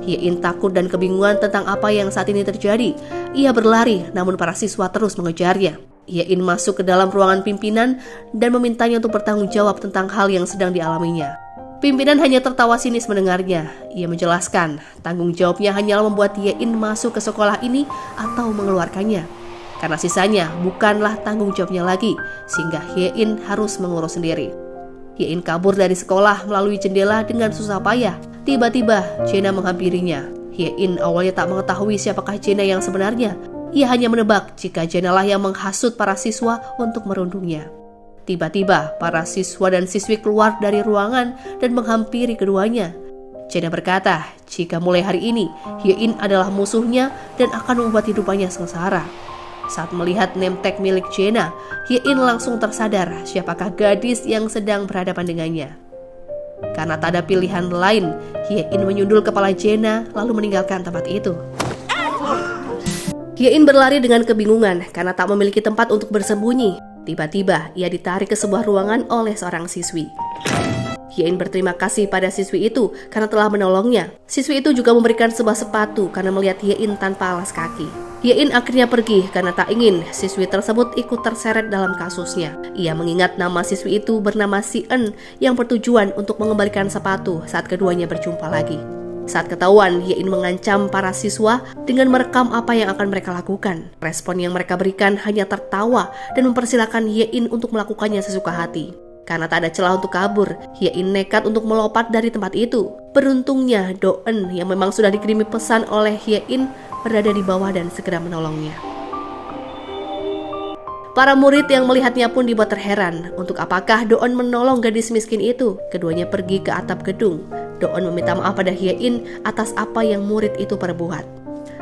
Speaker 1: Hye-in takut dan kebingungan tentang apa yang saat ini terjadi. Ia berlari, namun para siswa terus mengejarnya. Hye-in masuk ke dalam ruangan pimpinan dan memintanya untuk bertanggung jawab tentang hal yang sedang dialaminya. Pimpinan hanya tertawa sinis mendengarnya. Ia menjelaskan, tanggung jawabnya hanyalah membuat Hye-in masuk ke sekolah ini atau mengeluarkannya. Karena sisanya bukanlah tanggung jawabnya lagi, sehingga Hye-in harus mengurus sendiri. Hye-in kabur dari sekolah melalui jendela dengan susah payah. Tiba-tiba Jaena menghampirinya. Hye-in awalnya tak mengetahui siapakah Jaena yang sebenarnya. Ia hanya menebak jika Jaena lah yang menghasut para siswa untuk merundungnya. Tiba-tiba para siswa dan siswi keluar dari ruangan dan menghampiri keduanya. Jaena berkata jika mulai hari ini Hye-in adalah musuhnya dan akan membuat hidupannya sengsara. Saat melihat name tag milik Jaena, Hye-in langsung tersadar siapakah gadis yang sedang berhadapan dengannya. Karena tak ada pilihan lain, Hye-in menyundul kepala Jaena lalu meninggalkan tempat itu. Hye-in berlari dengan kebingungan karena tak memiliki tempat untuk bersembunyi. Tiba-tiba ia ditarik ke sebuah ruangan oleh seorang siswi. Hye-in berterima kasih pada siswi itu karena telah menolongnya. Siswi itu juga memberikan sebuah sepatu karena melihat Hye-in tanpa alas kaki. Hye-in akhirnya pergi karena tak ingin siswi tersebut ikut terseret dalam kasusnya. Ia mengingat nama siswi itu bernama Si-eun yang bertujuan untuk mengembalikan sepatu saat keduanya berjumpa lagi. Saat ketahuan, Hye-in mengancam para siswa dengan merekam apa yang akan mereka lakukan. Respon yang mereka berikan hanya tertawa dan mempersilahkan Hye-in untuk melakukannya sesuka hati. Karena tak ada celah untuk kabur, Hye-in nekat untuk melompat dari tempat itu. Beruntungnya, Do-eun yang memang sudah dikirimi pesan oleh Hye-in berada di bawah dan segera menolongnya. Para murid yang melihatnya pun dibuat terheran untuk apakah Do-eun menolong gadis miskin itu. Keduanya pergi ke atap gedung. Do-eun meminta maaf pada Hye-in atas apa yang murid itu perbuat.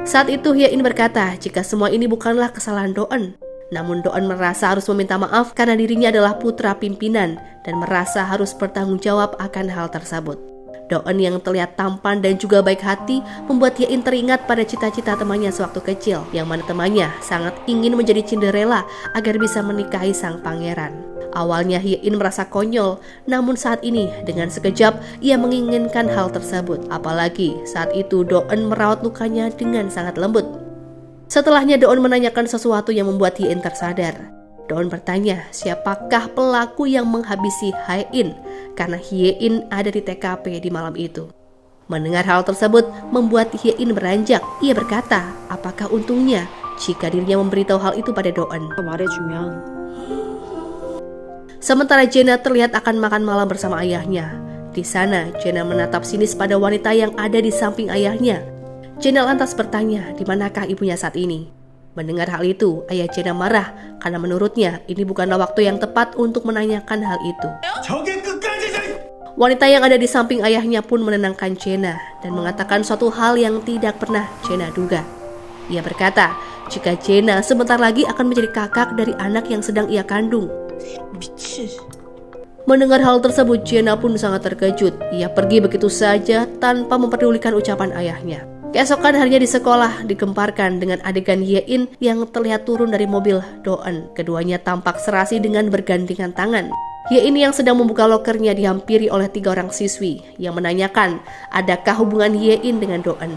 Speaker 1: Saat itu Hye-in berkata jika semua ini bukanlah kesalahan Do-eun. Namun Do-eun merasa harus meminta maaf karena dirinya adalah putra pimpinan dan merasa harus bertanggung jawab akan hal tersebut. Do-eun yang terlihat tampan dan juga baik hati membuat Hye-in teringat pada cita-cita temannya sewaktu kecil, yang mana temannya sangat ingin menjadi Cinderella agar bisa menikahi sang pangeran. Awalnya Hye-in merasa konyol, namun saat ini dengan sekejap ia menginginkan hal tersebut. Apalagi saat itu Do-eun merawat lukanya dengan sangat lembut. Setelahnya Do-eun menanyakan sesuatu yang membuat Hye-in tersadar. Do-eun bertanya siapakah pelaku yang menghabisi Hye-in karena Hye-in ada di TKP di malam itu. Mendengar hal tersebut membuat Hye-in beranjak. Ia berkata apakah untungnya jika dirinya memberitahu hal itu pada Do-eun. Sementara Jaena terlihat akan makan malam bersama ayahnya. Di sana Jaena menatap sinis pada wanita yang ada di samping ayahnya. Jaena lantas bertanya di manakah ibunya saat ini. Mendengar hal itu, ayah Jaena marah karena menurutnya ini bukanlah waktu yang tepat untuk menanyakan hal itu. Wanita yang ada di samping ayahnya pun menenangkan Jaena dan mengatakan suatu hal yang tidak pernah Jaena duga. Ia berkata jika Jaena sebentar lagi akan menjadi kakak dari anak yang sedang ia kandung. Mendengar hal tersebut, Jaena pun sangat terkejut. Ia pergi begitu saja tanpa memperdulikan ucapan ayahnya. Keesokan harinya di sekolah digemparkan dengan adegan Hye-in yang terlihat turun dari mobil Do-eun. Keduanya tampak serasi dengan bergandengan tangan. Hyein yang sedang membuka lokernya dihampiri oleh 3 orang siswi yang menanyakan adakah hubungan Hyein dengan Doeun.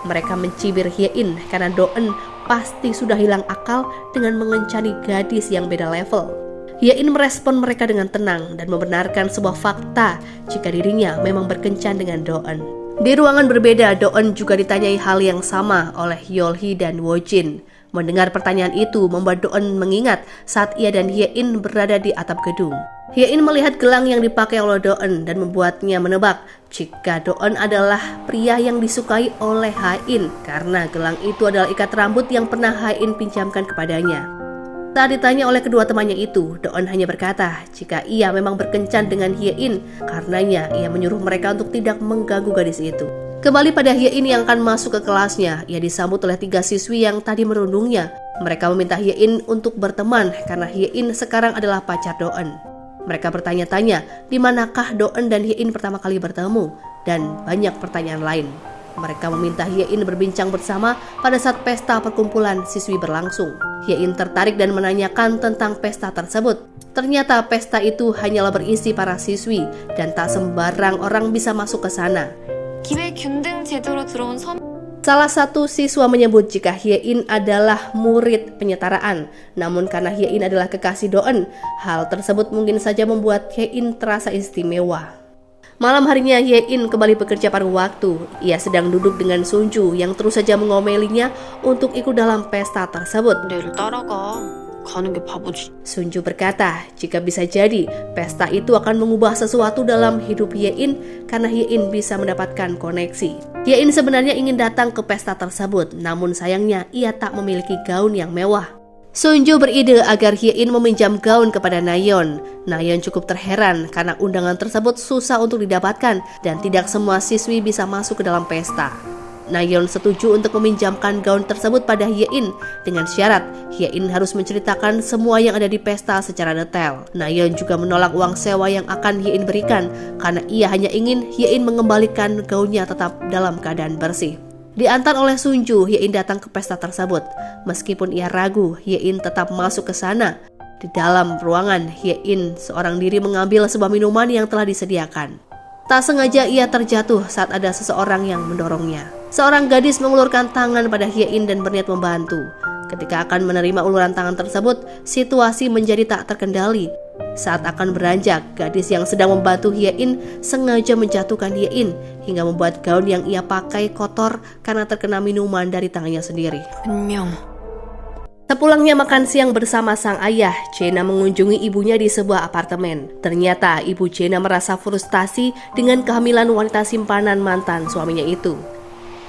Speaker 1: Mereka mencibir Hyein karena Doeun pasti sudah hilang akal dengan mengencani gadis yang beda level. Hyein merespon mereka dengan tenang dan membenarkan sebuah fakta jika dirinya memang berkencan dengan Doeun. Di ruangan berbeda, Doeun juga ditanyai hal yang sama oleh Yeolhee dan Wojin. Mendengar pertanyaan itu membuat Doeun mengingat saat ia dan Hyein berada di atap gedung. Hyein melihat gelang yang dipakai oleh Doeun dan membuatnya menebak jika Doeun adalah pria yang disukai oleh Hain karena gelang itu adalah ikat rambut yang pernah Hain pinjamkan kepadanya. Saat ditanya oleh kedua temannya itu, Doeun hanya berkata jika ia memang berkencan dengan Hyein, karenanya ia menyuruh mereka untuk tidak mengganggu gadis itu. Kembali pada Hyein yang akan masuk ke kelasnya, ia disambut oleh 3 siswi yang tadi merundungnya. Mereka meminta Hyein untuk berteman karena Hyein sekarang adalah pacar Doeun. Mereka bertanya-tanya di manakah Doeun dan Hyein pertama kali bertemu dan banyak pertanyaan lain. Mereka meminta Hyein berbincang bersama pada saat pesta perkumpulan siswi berlangsung. Hyein tertarik dan menanyakan tentang pesta tersebut. Ternyata pesta itu hanyalah berisi para siswi dan tak sembarang orang bisa masuk ke sana.
Speaker 5: 기획균등 제도로 들어온 선
Speaker 1: Salah satu siswa menyebut jika Hyein adalah murid penyetaraan. Namun karena Hyein adalah kekasih Doeun, hal tersebut mungkin saja membuat Hyein terasa istimewa. Malam harinya Hyein kembali bekerja paruh waktu. Ia sedang duduk dengan Sunju yang terus saja mengomelinya untuk ikut dalam pesta tersebut.
Speaker 5: 내를 따라가. 가는 게 바보지.
Speaker 1: Sunju berkata jika bisa jadi pesta itu akan mengubah sesuatu dalam hidup Hyein karena Hyein bisa mendapatkan koneksi. Hyein sebenarnya ingin datang ke pesta tersebut, namun sayangnya ia tak memiliki gaun yang mewah. Sunju beride agar Hyein meminjam gaun kepada Nayeon. Nayeon cukup terheran karena undangan tersebut susah untuk didapatkan dan tidak semua siswi bisa masuk ke dalam pesta. Nayeon setuju untuk meminjamkan gaun tersebut pada Hyein dengan syarat Hyein harus menceritakan semua yang ada di pesta secara detail. Nayeon juga menolak uang sewa yang akan Hyein berikan karena ia hanya ingin Hyein mengembalikan gaunnya tetap dalam keadaan bersih. Diantar oleh Sunju, Hyein datang ke pesta tersebut. Meskipun ia ragu, Hyein tetap masuk ke sana. Di dalam ruangan, Hyein seorang diri mengambil sebuah minuman yang telah disediakan. Tak sengaja ia terjatuh saat ada seseorang yang mendorongnya. Seorang gadis mengulurkan tangan pada Hyein dan berniat membantu. Ketika akan menerima uluran tangan tersebut, situasi menjadi tak terkendali. Saat akan beranjak, gadis yang sedang membantu Hyein sengaja menjatuhkan Hyein hingga membuat gaun yang ia pakai kotor karena terkena minuman dari tangannya sendiri.
Speaker 5: 분명
Speaker 1: Sepulangnya makan siang bersama sang ayah, Chena mengunjungi ibunya di sebuah apartemen. Ternyata ibu Chena merasa frustasi dengan kehamilan wanita simpanan mantan suaminya itu.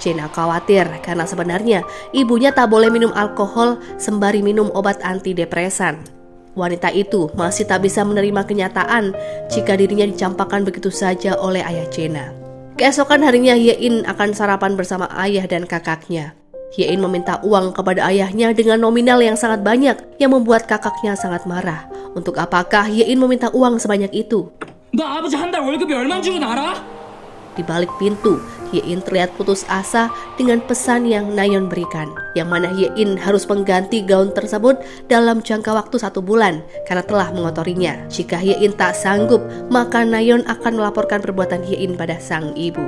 Speaker 1: Chena khawatir karena sebenarnya ibunya tak boleh minum alkohol sembari minum obat antidepresan. Wanita itu masih tak bisa menerima kenyataan jika dirinya dicampakkan begitu saja oleh ayah Chena. Keesokan harinya Hyein akan sarapan bersama ayah dan kakaknya. Hyein meminta uang kepada ayahnya dengan nominal yang sangat banyak yang membuat kakaknya sangat marah. Untuk apakah Hyein meminta uang sebanyak itu?
Speaker 6: 너 아버지 한 달 월급이 얼마인 줄은 알아?
Speaker 1: Di balik pintu, Hyein terlihat putus asa dengan pesan yang Nayeon berikan, yang mana Hyein harus mengganti gaun tersebut dalam jangka waktu 1 bulan karena telah mengotorinya. Jika Hyein tak sanggup, maka Nayeon akan melaporkan perbuatan Hyein pada sang ibu.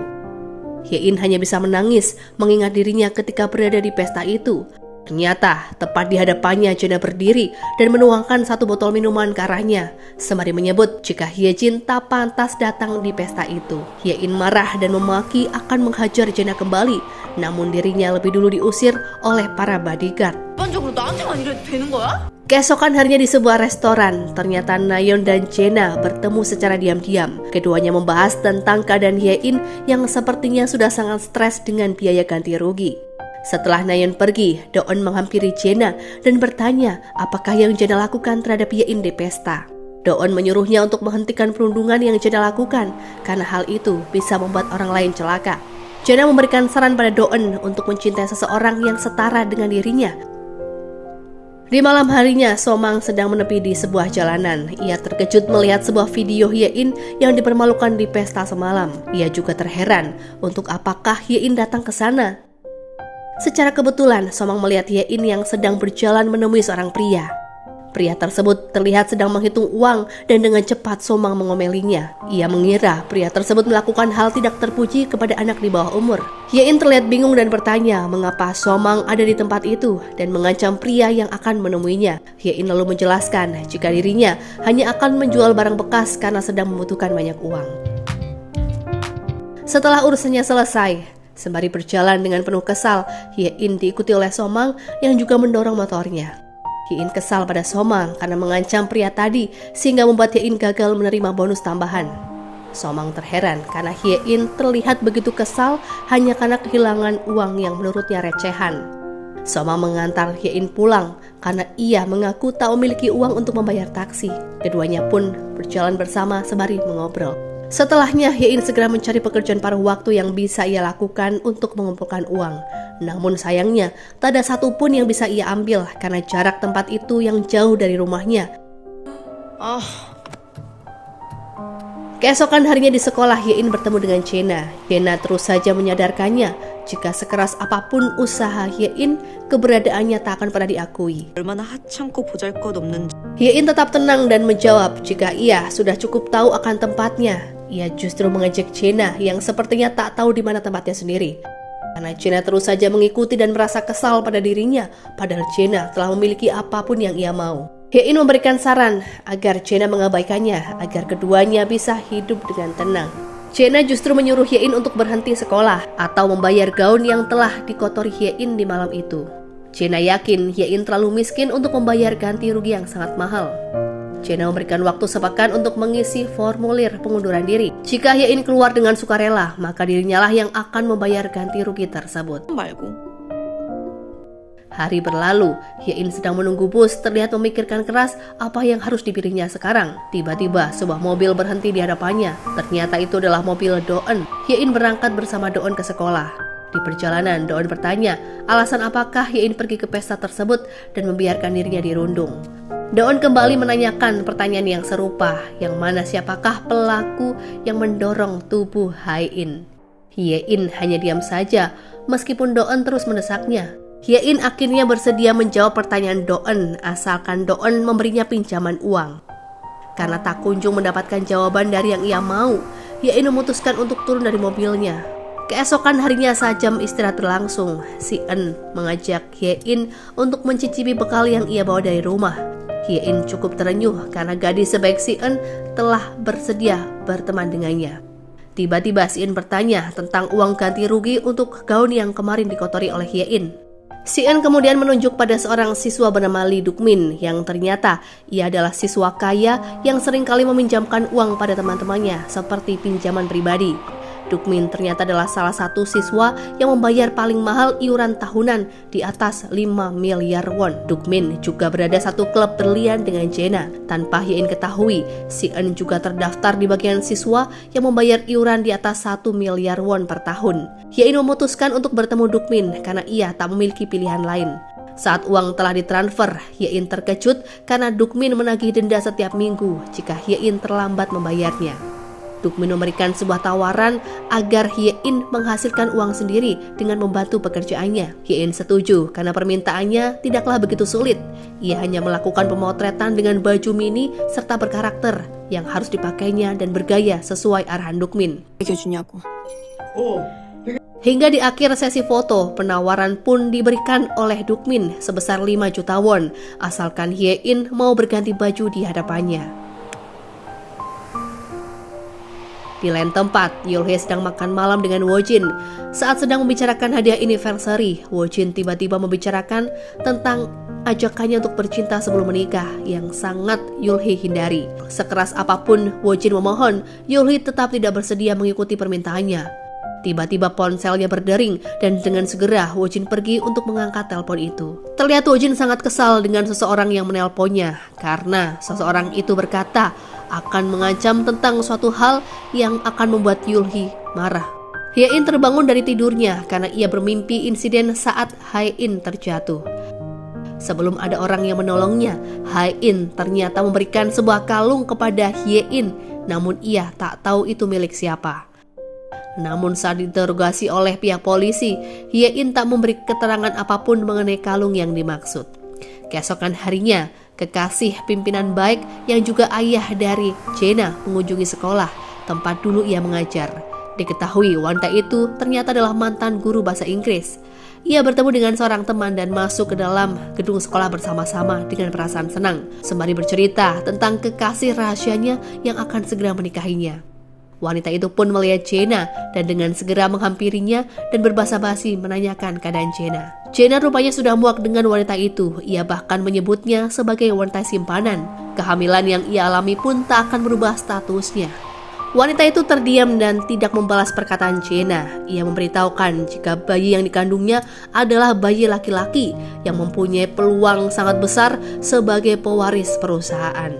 Speaker 1: Hyein hanya bisa menangis mengingat dirinya ketika berada di pesta itu. Ternyata tepat di hadapannya Chena berdiri dan menuangkan 1 botol minuman ke arahnya, sembari menyebut jika Hyejin tak pantas datang di pesta itu. Hyein marah dan memaki akan menghajar Chena kembali, namun dirinya lebih dulu diusir oleh para bodyguard.
Speaker 5: 일반적으로 나한테만 이래도 되는 거야?
Speaker 1: Keesokan harinya di sebuah restoran, ternyata Nayeon dan Chena bertemu secara diam-diam. Keduanya membahas tentang keadaan Hyein yang sepertinya sudah sangat stres dengan biaya ganti rugi. Setelah Nayeon pergi, Doeun menghampiri Chena dan bertanya apakah yang Chena lakukan terhadap Hyein di pesta. Doeun menyuruhnya untuk menghentikan perundungan yang Chena lakukan karena hal itu bisa membuat orang lain celaka. Chena memberikan saran pada Doeun untuk mencintai seseorang yang setara dengan dirinya. Di malam harinya, Somang sedang menepi di sebuah jalanan. Ia terkejut melihat sebuah video Hyein yang dipermalukan di pesta semalam. Ia juga terheran untuk apakah Hyein datang ke sana. Secara kebetulan, Somang melihat Hyein yang sedang berjalan menemui seorang pria. Pria tersebut terlihat sedang menghitung uang dan dengan cepat Somang mengomelinya. Ia mengira pria tersebut melakukan hal tidak terpuji kepada anak di bawah umur. Hye-in terlihat bingung dan bertanya mengapa Somang ada di tempat itu dan mengancam pria yang akan menemuinya. Hye-in lalu menjelaskan jika dirinya hanya akan menjual barang bekas karena sedang membutuhkan banyak uang. Setelah urusannya selesai, sembari berjalan dengan penuh kesal, Hye-in diikuti oleh Somang yang juga mendorong motornya. Hye-in kesal pada Somang karena mengancam pria tadi sehingga membuat Hye-in gagal menerima bonus tambahan. Somang terheran karena Hye-in terlihat begitu kesal hanya karena kehilangan uang yang menurutnya recehan. Somang mengantar Hye-in pulang karena ia mengaku tak memiliki uang untuk membayar taksi. Keduanya pun berjalan bersama sembari mengobrol. Setelahnya, Hye-in segera mencari pekerjaan paruh waktu yang bisa ia lakukan untuk mengumpulkan uang. Namun sayangnya, tak ada satupun yang bisa ia ambil karena jarak tempat itu yang jauh dari rumahnya. Keesokan harinya di sekolah, Hye-in bertemu dengan Chena. Chena terus saja menyadarkannya jika sekeras apapun usaha Hye-in, keberadaannya tak akan pernah diakui.
Speaker 7: 얼마나 하찮고 보잘것없는지.
Speaker 1: Hye-in tetap tenang dan menjawab jika ia sudah cukup tahu akan tempatnya. Ia justru mengejek Chena yang sepertinya tak tahu di mana tempatnya sendiri. Karena Chena terus saja mengikuti dan merasa kesal pada dirinya, padahal Chena telah memiliki apapun yang ia mau. Hye-in memberikan saran agar Chena mengabaikannya, agar keduanya bisa hidup dengan tenang. Chena justru menyuruh Hye-in untuk berhenti sekolah atau membayar gaun yang telah dikotori Hye-in di malam itu. Chena yakin Hye-in terlalu miskin untuk membayar ganti rugi yang sangat mahal. Chena memberikan waktu sepekan untuk mengisi formulir pengunduran diri. Jika Hye-in keluar dengan sukarela, maka dirinya lah yang akan membayar ganti rugi tersebut.
Speaker 7: 말고.
Speaker 1: Hari berlalu, Hye-in sedang menunggu bus, terlihat memikirkan keras apa yang harus dipilihnya sekarang. Tiba-tiba sebuah mobil berhenti di hadapannya. Ternyata itu adalah mobil Do-eun. Hye-in berangkat bersama Do-eun ke sekolah. Di perjalanan, Do-eun bertanya alasan apakah Hye-in pergi ke pesta tersebut dan membiarkan dirinya dirundung. Do-eun kembali menanyakan pertanyaan yang serupa, yang mana siapakah pelaku yang mendorong tubuh Hye-in. Hye-in hanya diam saja, meskipun Do-eun terus mendesaknya. Hye-in akhirnya bersedia menjawab pertanyaan Do-eun, asalkan Do-eun memberinya pinjaman uang. Karena tak kunjung mendapatkan jawaban dari yang ia mau, Hye-in memutuskan untuk turun dari mobilnya. Keesokan harinya saat jam istirahat berlangsung, Si-eun mengajak Hye-in untuk mencicipi bekal yang ia bawa dari rumah. Hye-in cukup terenyuh karena gadis sebaik Si-eun telah bersedia berteman dengannya. Tiba-tiba Si-eun bertanya tentang uang ganti rugi untuk gaun yang kemarin dikotori oleh Hye-in. Si-eun kemudian menunjuk pada seorang siswa bernama Lee Duk-min yang ternyata ia adalah siswa kaya yang seringkali meminjamkan uang pada teman-temannya seperti pinjaman pribadi. Duk-min ternyata adalah salah satu siswa yang membayar paling mahal iuran tahunan di atas 5 miliar won. Duk-min juga berada satu klub berlian dengan Chena. Tanpa Hye-in ketahui, Si-eun juga terdaftar di bagian siswa yang membayar iuran di atas 1 miliar won per tahun. Hye-in memutuskan untuk bertemu Duk-min karena ia tak memiliki pilihan lain. Saat uang telah ditransfer, Hye-in terkejut karena Duk-min menagih denda setiap minggu jika Hye-in terlambat membayarnya. Duk-min memberikan sebuah tawaran agar Hye-in menghasilkan uang sendiri dengan membantu pekerjaannya. Hye-in setuju karena permintaannya tidaklah begitu sulit. Ia hanya melakukan pemotretan dengan baju mini serta berkarakter yang harus dipakainya dan bergaya sesuai arahan Duk-min.
Speaker 7: 이겨주냐고.
Speaker 1: Hingga di akhir sesi foto, penawaran pun diberikan oleh Duk-min sebesar 5 juta won, asalkan Hye-in mau berganti baju di hadapannya. Di lain tempat, Yul-hye sedang makan malam dengan Woo-jin. Saat sedang membicarakan hadiah anniversary, Woo-jin tiba-tiba membicarakan tentang ajakannya untuk bercinta sebelum menikah yang sangat Yul-hye hindari. Sekeras apapun Woo-jin memohon, Yul-hye tetap tidak bersedia mengikuti permintaannya. Tiba-tiba ponselnya berdering dan dengan segera Woo-jin pergi untuk mengangkat telepon itu. Terlihat Woo-jin sangat kesal dengan seseorang yang menelponnya karena seseorang itu berkata akan mengancam tentang suatu hal yang akan membuat Yul-hye marah. Hye-in terbangun dari tidurnya karena ia bermimpi insiden saat Hye-in terjatuh. Sebelum ada orang yang menolongnya, Hye-in ternyata memberikan sebuah kalung kepada Hye-in, namun ia tak tahu itu milik siapa. Namun saat diinterogasi oleh pihak polisi, Hye-in tak memberi keterangan apapun mengenai kalung yang dimaksud. Keesokan harinya, kekasih pimpinan baik yang juga ayah dari Jenna, mengunjungi sekolah tempat dulu ia mengajar. Diketahui wanita itu ternyata adalah mantan guru bahasa Inggris. Ia bertemu dengan seorang teman dan masuk ke dalam gedung sekolah bersama-sama dengan perasaan senang, sembari bercerita tentang kekasih rahasianya yang akan segera menikahinya. Wanita itu pun melihat Jenna dan dengan segera menghampirinya dan berbasa-basi menanyakan keadaan Jenna. Jenna rupanya sudah muak dengan wanita itu. Ia bahkan menyebutnya sebagai wanita simpanan. Kehamilan yang ia alami pun tak akan merubah statusnya. Wanita itu terdiam dan tidak membalas perkataan Jenna. Ia memberitahukan jika bayi yang dikandungnya adalah bayi laki-laki yang mempunyai peluang sangat besar sebagai pewaris perusahaan.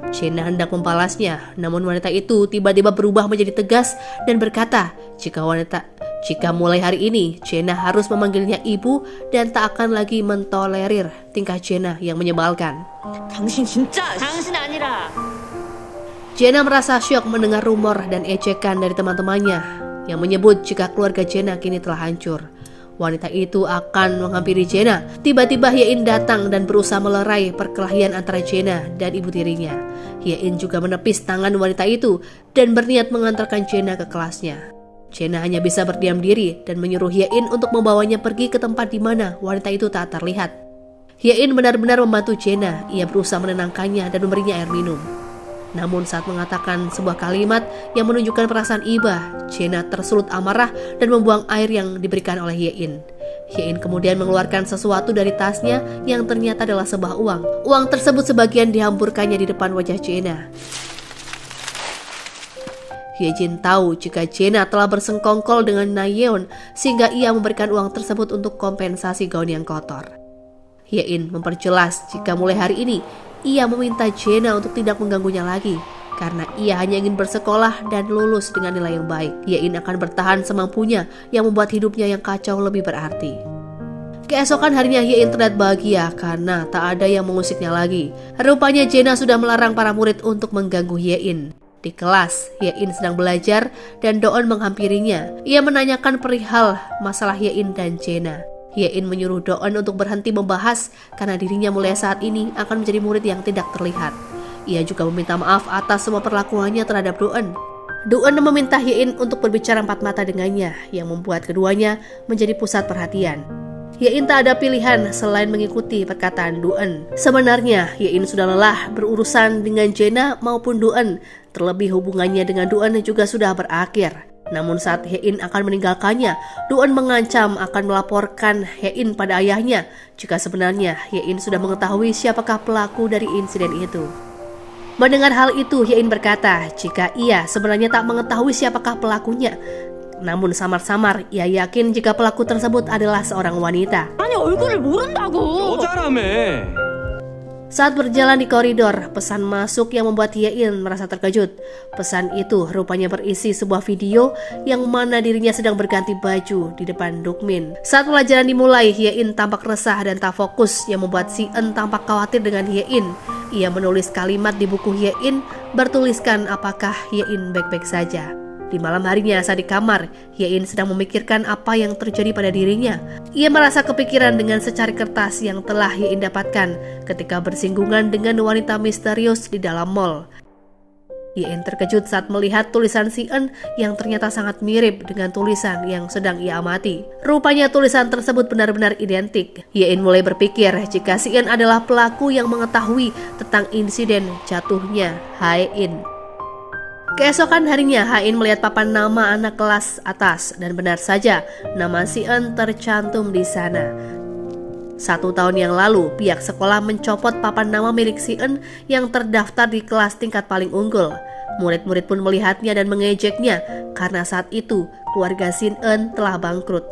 Speaker 1: Jenna hendak membalasnya, namun wanita itu tiba-tiba berubah menjadi tegas dan berkata jika mulai hari ini Jenna harus memanggilnya ibu dan tak akan lagi mentolerir tingkah Jenna yang menyebalkan.
Speaker 7: 당신 진짜
Speaker 4: 당신 아니라.
Speaker 1: Jenna merasa syok mendengar rumor dan ejekan dari teman-temannya yang menyebut jika keluarga Jenna kini telah hancur. Wanita itu akan menghampiri Jenna. Tiba-tiba Hye-in datang dan berusaha melerai perkelahian antara Jenna dan ibu tirinya. Hye-in juga menepis tangan wanita itu dan berniat mengantarkan Jenna ke kelasnya. Jenna hanya bisa berdiam diri dan menyuruh Hye-in untuk membawanya pergi ke tempat di mana wanita itu tak terlihat. Hye-in benar-benar membantu Jenna. Ia berusaha menenangkannya dan memberinya air minum. Namun saat mengatakan sebuah kalimat yang menunjukkan perasaan iba, Jenna tersulut amarah dan membuang air yang diberikan oleh Hye-in. Hye-in kemudian mengeluarkan sesuatu dari tasnya yang ternyata adalah sebuah uang. Uang tersebut sebagian dihamburkannya di depan wajah Jenna. Hye-jin tahu jika Jenna telah bersengkongkol dengan Na-yeon sehingga ia memberikan uang tersebut untuk kompensasi gaun yang kotor. Hye-in memperjelas jika mulai hari ini ia meminta Jenna untuk tidak mengganggunya lagi karena ia hanya ingin bersekolah dan lulus dengan nilai yang baik. Hye-in akan bertahan semampunya yang membuat hidupnya yang kacau lebih berarti. Keesokan harinya Hye-in terlihat bahagia karena tak ada yang mengusiknya lagi. Rupanya Jenna sudah melarang para murid untuk mengganggu Hye-in. Di kelas, Hye-in sedang belajar dan Do-eun menghampirinya. Ia menanyakan perihal masalah Hye-in dan Jenna. Hye-in menyuruh Do-eun untuk berhenti membahas karena dirinya mulai saat ini akan menjadi murid yang tidak terlihat. Ia juga meminta maaf atas semua perlakuannya terhadap Do-eun. Do-eun meminta Hye-in untuk berbicara empat mata dengannya yang membuat keduanya menjadi pusat perhatian. Hye-in tak ada pilihan selain mengikuti perkataan Do-eun. Sebenarnya Hye-in sudah lelah berurusan dengan Jenna maupun Do-eun. Terlebih hubungannya dengan Do-eun juga sudah berakhir. Namun saat Hye-in akan meninggalkannya, Do-eun mengancam akan melaporkan Hye-in pada ayahnya jika sebenarnya Hye-in sudah mengetahui siapakah pelaku dari insiden itu. Mendengar hal itu, Hye-in berkata jika ia sebenarnya tak mengetahui siapakah pelakunya. Namun samar-samar ia yakin jika pelaku tersebut adalah seorang wanita.
Speaker 4: 아니 얼굴을 모른다고.
Speaker 2: 여자라며.
Speaker 1: Saat berjalan di koridor, pesan masuk yang membuat Hye-in merasa terkejut. Pesan itu rupanya berisi sebuah video yang mana dirinya sedang berganti baju di depan Dukmin. Saat pelajaran dimulai, Hye-in tampak resah dan tak fokus yang membuat Si-eun tampak khawatir dengan Hye-in. Ia menulis kalimat di buku Hye-in bertuliskan apakah Hye-in baik-baik saja. Di malam harinya saat di kamar, Hye-in sedang memikirkan apa yang terjadi pada dirinya. Ia merasa kepikiran dengan secari kertas yang telah Hye-in dapatkan ketika bersinggungan dengan wanita misterius di dalam mall. Hye-in terkejut saat melihat tulisan Si-eun yang ternyata sangat mirip dengan tulisan yang sedang ia amati. Rupanya tulisan tersebut benar-benar identik. Hye-in mulai berpikir jika Si-eun adalah pelaku yang mengetahui tentang insiden jatuhnya Hae-in. Keesokan harinya, Ha-in melihat papan nama anak kelas atas dan benar saja nama Si-eun tercantum di sana. 1 tahun yang lalu, pihak sekolah mencopot papan nama milik Si-eun yang terdaftar di kelas tingkat paling unggul. Murid-murid pun melihatnya dan mengejeknya karena saat itu keluarga Si-eun telah bangkrut.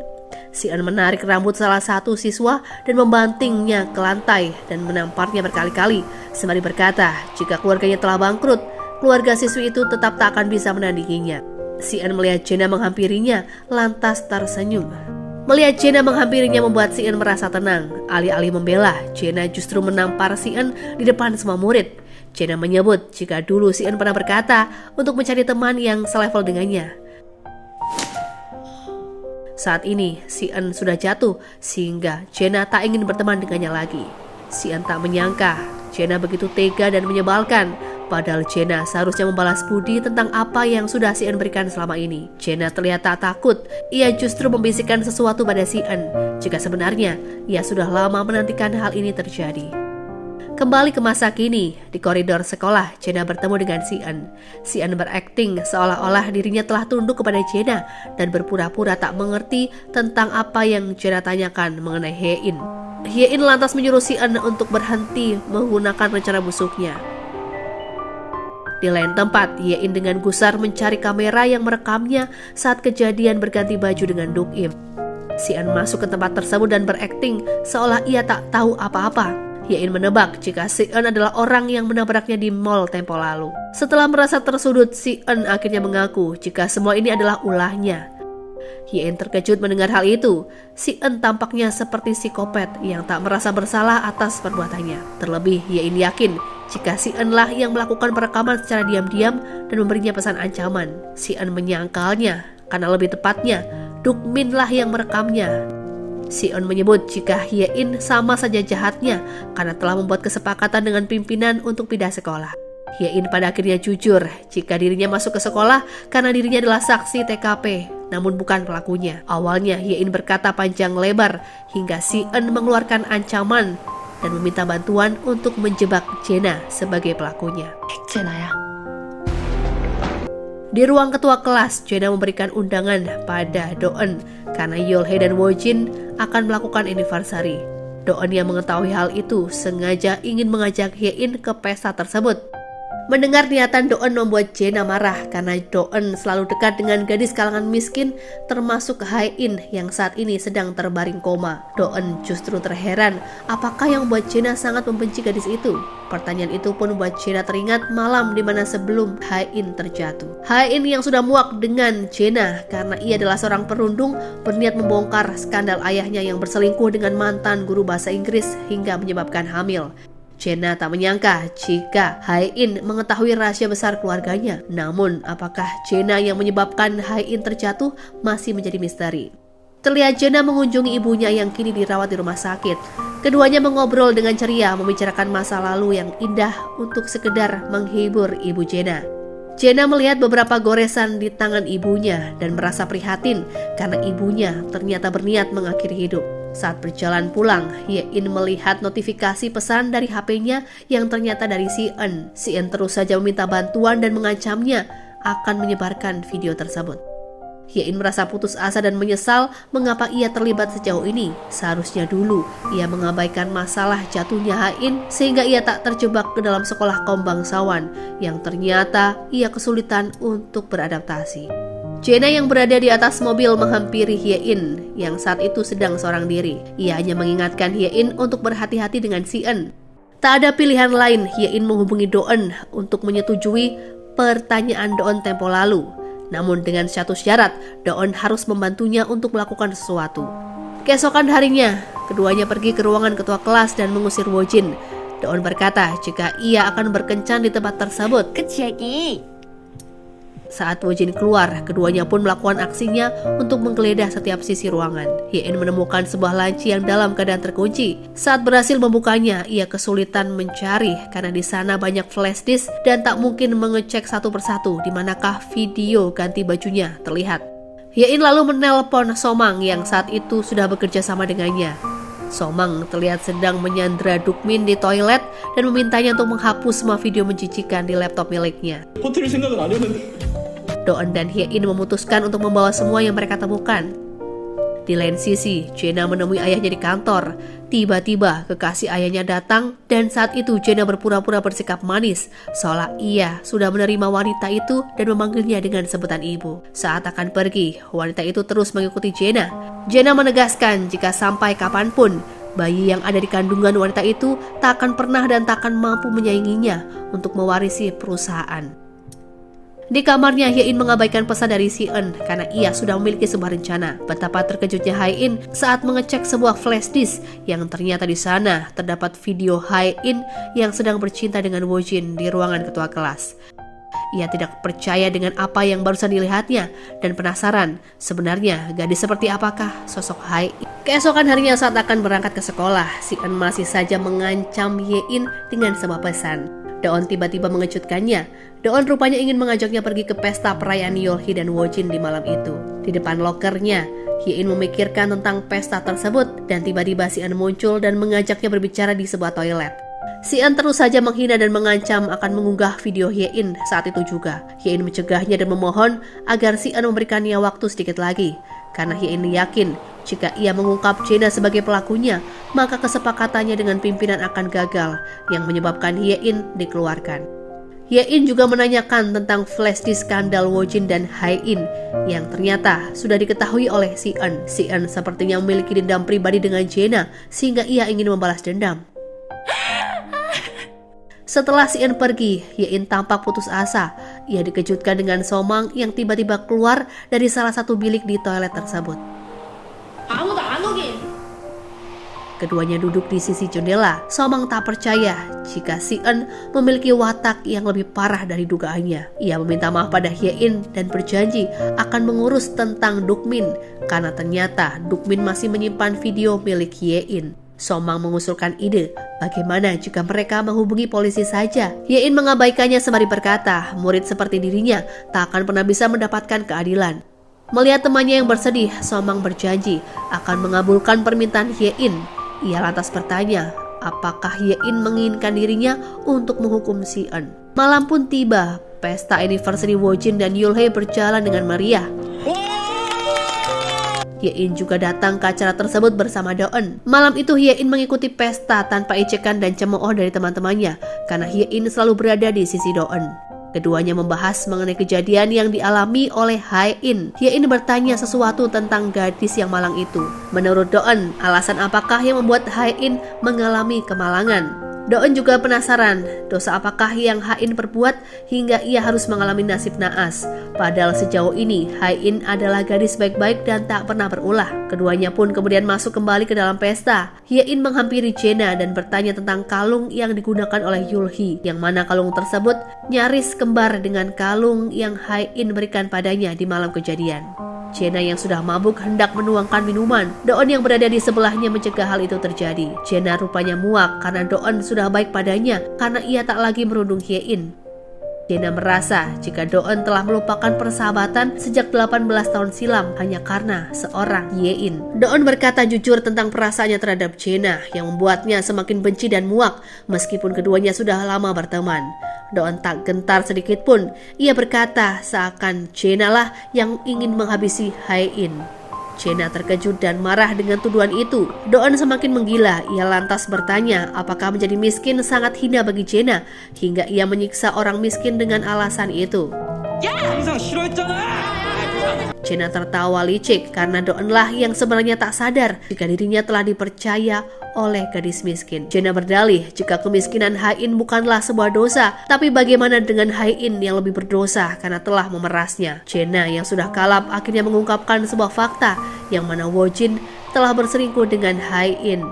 Speaker 1: Si-eun menarik rambut salah satu siswa dan membantingnya ke lantai dan menamparnya berkali-kali sembari berkata jika keluarganya telah bangkrut, keluarga siswi itu tetap tak akan bisa menandinginya. Si-eun melihat Jenna menghampirinya, lantas tersenyum. Melihat Jenna menghampirinya membuat Si-eun merasa tenang. Alih-alih membela, Jenna justru menampar Si-eun di depan semua murid. Jenna menyebut jika dulu Si-eun pernah berkata untuk mencari teman yang selevel dengannya. Saat ini, Si-eun sudah jatuh sehingga Jenna tak ingin berteman dengannya lagi. Si-eun tak menyangka Jenna begitu tega dan menyebalkan. Padahal Jenna seharusnya membalas budi tentang apa yang sudah Si Eun berikan selama ini. Jenna terlihat tak takut. Ia justru membisikkan sesuatu pada Si Eun, jika sebenarnya ia sudah lama menantikan hal ini terjadi. Kembali ke masa kini, di koridor sekolah, Jenna bertemu dengan Si Eun. Si Eun berakting seolah-olah dirinya telah tunduk kepada Jenna dan berpura-pura tak mengerti tentang apa yang Jenna tanyakan mengenai Hye-in. Hye-in lantas menyuruh Si Eun untuk berhenti menggunakan rencana busuknya. Di lain tempat, Hye-in dengan gusar mencari kamera yang merekamnya saat kejadian berganti baju dengan Duk-im. Si Eun masuk ke tempat tersebut dan berakting seolah ia tak tahu apa-apa. Hye-in menebak jika Si Eun adalah orang yang menabraknya di mall tempo lalu. Setelah merasa tersudut, Si Eun akhirnya mengaku jika semua ini adalah ulahnya. Hye-in terkejut mendengar hal itu. Si Eun tampaknya seperti psikopat yang tak merasa bersalah atas perbuatannya. Terlebih, Hye-in yakin jika Si Eun lah yang melakukan perekaman secara diam-diam dan memberinya pesan ancaman. Si Eun menyangkalnya, karena lebih tepatnya, Duk-min lah yang merekamnya. Si Eun menyebut jika Hye-in sama saja jahatnya karena telah membuat kesepakatan dengan pimpinan untuk pindah sekolah. Hye-in pada akhirnya jujur jika dirinya masuk ke sekolah karena dirinya adalah saksi TKP, namun bukan pelakunya. Awalnya Hye-in berkata panjang lebar hingga Si Eun mengeluarkan ancaman dan meminta bantuan untuk menjebak Jenna sebagai pelakunya.
Speaker 5: 쟤나야.
Speaker 1: Di ruang ketua kelas, Jenna memberikan undangan pada Do-eun karena Yeol-hae dan Woo-jin akan melakukan anniversary. Do-eun yang mengetahui hal itu sengaja ingin mengajak Hye-in ke pesta tersebut. Mendengar niatan Do-eun membuat Jenna marah karena Do-eun selalu dekat dengan gadis kalangan miskin termasuk Hye-in yang saat ini sedang terbaring koma. Do-eun justru terheran apakah yang membuat Jenna sangat membenci gadis itu. Pertanyaan itu pun membuat Jenna teringat malam di mana sebelum Hye-in terjatuh. Hye-in yang sudah muak dengan Jenna karena ia adalah seorang perundung berniat membongkar skandal ayahnya yang berselingkuh dengan mantan guru bahasa Inggris hingga menyebabkan hamil. Jenna tak menyangka jika Hye-in mengetahui rahasia besar keluarganya. Namun, apakah Jenna yang menyebabkan Hye-in terjatuh masih menjadi misteri. Terlihat Jenna mengunjungi ibunya yang kini dirawat di rumah sakit. Keduanya mengobrol dengan ceria membicarakan masa lalu yang indah untuk sekedar menghibur ibu Jenna. Jenna melihat beberapa goresan di tangan ibunya dan merasa prihatin karena ibunya ternyata berniat mengakhiri hidup. Saat berjalan pulang, Hye-in melihat notifikasi pesan dari HP-nya yang ternyata dari Si Eun. Si Eun terus saja meminta bantuan dan mengancamnya akan menyebarkan video tersebut. Hye-in merasa putus asa dan menyesal mengapa ia terlibat sejauh ini. Seharusnya dulu ia mengabaikan masalah jatuhnya Hye-in sehingga ia tak terjebak ke dalam sekolah kaum bangsawan yang ternyata ia kesulitan untuk beradaptasi. Jenna yang berada di atas mobil menghampiri Hye-in yang saat itu sedang seorang diri. Ia hanya mengingatkan Hye-in untuk berhati-hati dengan Si Eun. Tak ada pilihan lain, Hye-in menghubungi Do-eun untuk menyetujui pertanyaan Do-eun tempo lalu. Namun dengan satu syarat, Do-eun harus membantunya untuk melakukan sesuatu. Keesokan harinya, keduanya pergi ke ruangan ketua kelas dan mengusir Woo-jin. Do-eun berkata jika ia akan berkencan di tempat tersebut.
Speaker 4: 그치 애기.
Speaker 1: Saat Woo-jin keluar, keduanya pun melakukan aksinya untuk menggeledah setiap sisi ruangan. Hye-in menemukan sebuah laci yang dalam keadaan terkunci. Saat berhasil membukanya, ia kesulitan mencari karena di sana banyak flash disk dan tak mungkin mengecek satu persatu di manakah video ganti bajunya terlihat. Hye-in lalu menelpon Somang yang saat itu sudah bekerja sama dengannya. Somang terlihat sedang menyandra Duk-min di toilet dan memintanya untuk menghapus semua video menjijikan di laptop miliknya.
Speaker 6: 호텔 생각은 안 했는데.
Speaker 1: Do-eun dan Hye-in memutuskan untuk membawa semua yang mereka temukan. Di lain sisi, Jenna menemui ayahnya di kantor. Tiba-tiba kekasih ayahnya datang dan saat itu Jenna berpura-pura bersikap manis seolah ia sudah menerima wanita itu dan memanggilnya dengan sebutan ibu. Saat akan pergi, wanita itu terus mengikuti Jenna. Jenna menegaskan jika sampai kapanpun bayi yang ada di kandungan wanita itu tak akan pernah dan tak akan mampu menyainginya untuk mewarisi perusahaan. Di kamarnya, Hye-in mengabaikan pesan dari Si Eun karena ia sudah memiliki sebuah rencana. Betapa terkejutnya Hye-in saat mengecek sebuah flash disk yang ternyata di sana terdapat video Hye-in yang sedang bercinta dengan Woo-jin di ruangan ketua kelas. Ia tidak percaya dengan apa yang barusan dilihatnya dan penasaran sebenarnya gadis seperti apakah sosok Hai. Keesokan harinya saat akan berangkat ke sekolah, si En masih saja mengancam Ye-in dengan sebuah pesan. Doon tiba-tiba mengejutkannya. Doon rupanya ingin mengajaknya pergi ke pesta perayaan Yolhee dan Wojin di malam itu. Di depan lokernya, Ye-in memikirkan tentang pesta tersebut dan tiba-tiba si En muncul dan mengajaknya berbicara di sebuah toilet. Si En terus saja menghina dan mengancam akan mengunggah video Ye-in saat itu juga. Ye-in mencegahnya dan memohon agar si En memberikannya waktu sedikit lagi. Karena Ye-in yakin jika ia mengungkap Jae-na sebagai pelakunya, maka kesepakatannya dengan pimpinan akan gagal yang menyebabkan Ye-in dikeluarkan. Ye-in juga menanyakan tentang flash disk skandal Wojin dan Hai-in yang ternyata sudah diketahui oleh si En. Si En sepertinya memiliki dendam pribadi dengan Jae-na sehingga ia ingin membalas dendam. Setelah si En pergi, Ye-in tampak putus asa. Ia dikejutkan dengan Somang yang tiba-tiba keluar dari salah satu bilik di toilet tersebut.
Speaker 4: 아무도 안 오긴.
Speaker 1: Keduanya duduk di sisi jendela. Somang tak percaya jika si En memiliki watak yang lebih parah dari dugaannya. Ia meminta maaf pada Ye-in dan berjanji akan mengurus tentang Dukmin karena ternyata Dukmin masih menyimpan video milik Ye-in. Somang mengusulkan ide, bagaimana jika mereka menghubungi polisi saja? Ye-in mengabaikannya sembari berkata, murid seperti dirinya tak akan pernah bisa mendapatkan keadilan. Melihat temannya yang bersedih, Somang berjanji akan mengabulkan permintaan Ye-in. Ia lantas bertanya, apakah Ye-in menginginkan dirinya untuk menghukum si En. Malam pun tiba, pesta anniversary Wojin dan Yolhee berjalan dengan meriah. Ye-in juga datang ke acara tersebut bersama Doon. Malam itu Ye-in mengikuti pesta tanpa ejekan dan cemooh dari teman-temannya karena Ye-in selalu berada di sisi Doon. Keduanya membahas mengenai kejadian yang dialami oleh Hai-in. Ye-in bertanya sesuatu tentang gadis yang malang itu. Menurut Doon, alasan apakah yang membuat Hai-in mengalami kemalangan? Doon juga penasaran, dosa apakah yang Hai-in perbuat hingga ia harus mengalami nasib naas. Padahal sejauh ini Hai-in adalah gadis baik-baik dan tak pernah berulah. Keduanya pun kemudian masuk kembali ke dalam pesta. Ye-in menghampiri Jae-na dan bertanya tentang kalung yang digunakan oleh Yolhee, yang mana kalung tersebut nyaris kembar dengan kalung yang Hai-in berikan padanya di malam kejadian. Jae-na yang sudah mabuk hendak menuangkan minuman. Doon yang berada di sebelahnya mencegah hal itu terjadi. Jae-na rupanya muak karena Doon sudah baik padanya karena ia tak lagi merundung Ye-in. Jae-na merasa jika Doon telah melupakan persahabatan sejak 18 tahun silam hanya karena seorang Ye-in. Doon berkata jujur tentang perasaannya terhadap Jae-na yang membuatnya semakin benci dan muak meskipun keduanya sudah lama berteman. Doon tak gentar sedikit pun. Ia berkata seakan Jae-na lah yang ingin menghabisi Hai-in. Jae-na terkejut dan marah dengan tuduhan itu. Doon semakin menggila. Ia lantas bertanya apakah menjadi miskin sangat hina bagi Jae-na hingga ia menyiksa orang miskin dengan alasan itu.
Speaker 6: 항상 싫어했잖아.
Speaker 1: Jae-na tertawa licik karena Doon lah yang sebenarnya tak sadar jika dirinya telah dipercaya oleh gadis miskin. Jae-na berdalih jika kemiskinan Hai-in bukanlah sebuah dosa, tapi bagaimana dengan Hai-in yang lebih berdosa karena telah memerasnya. Jae-na yang sudah kalap akhirnya mengungkapkan sebuah fakta yang mana Wojin telah berselingkuh dengan Hai-in.